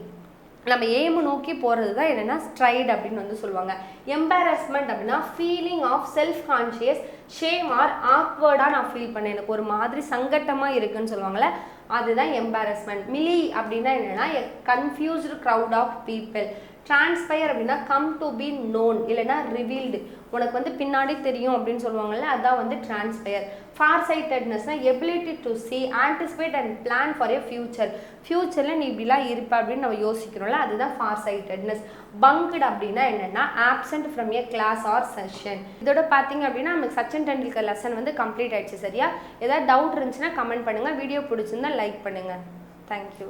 நம்ம எய்மு நோக்கி போகிறது தான் என்னென்னா ஸ்ட்ரைட் அப்படின்னு வந்து சொல்லுவாங்க. எம்பாரஸ்மெண்ட் அப்படின்னா feeling of self conscious, shame or ஆக்வர்டாக நான் ஃபீல் பண்ணேன், எனக்கு ஒரு மாதிரி சங்கட்டமாக இருக்குன்னு சொல்லுவாங்கள்ல, அதுதான் எம்பாரஸ்மெண்ட். மிலி அப்படின்னா என்னென்னா a confused crowd of people. Transpire அப்படின்னா கம் டு பி நோன் இல்லைன்னா ரிவீல்டு, உனக்கு வந்து பின்னாடி தெரியும் அப்படின்னு சொல்லுவாங்கள்ல, அதான் வந்து டிரான்ஸ்பயர். ஃபார் சைட்டட்னஸ்னா ability to see, anticipate and plan for a future. ஃபியூச்சரில் நீ இப்படிலாம் இருப்ப அப்படின்னு நம்ம யோசிக்கிறோம்ல, அதுதான் ஃபார் சைட்டட்னஸ். பங்க்டு அப்படின்னா என்னென்னா absent from a class or session. இதோட பார்த்தீங்க அப்படின்னா நமக்கு சச்சின் டெண்டுல்கர் லெசன் வந்து கம்ப்ளீட் ஆயிடுச்சு சரியா. ஏதாவது டவுட் இருந்துச்சுன்னா கமெண்ட் பண்ணுங்கள். வீடியோ பிடிச்சிருந்தா லைக் பண்ணுங்கள். தேங்க்யூ.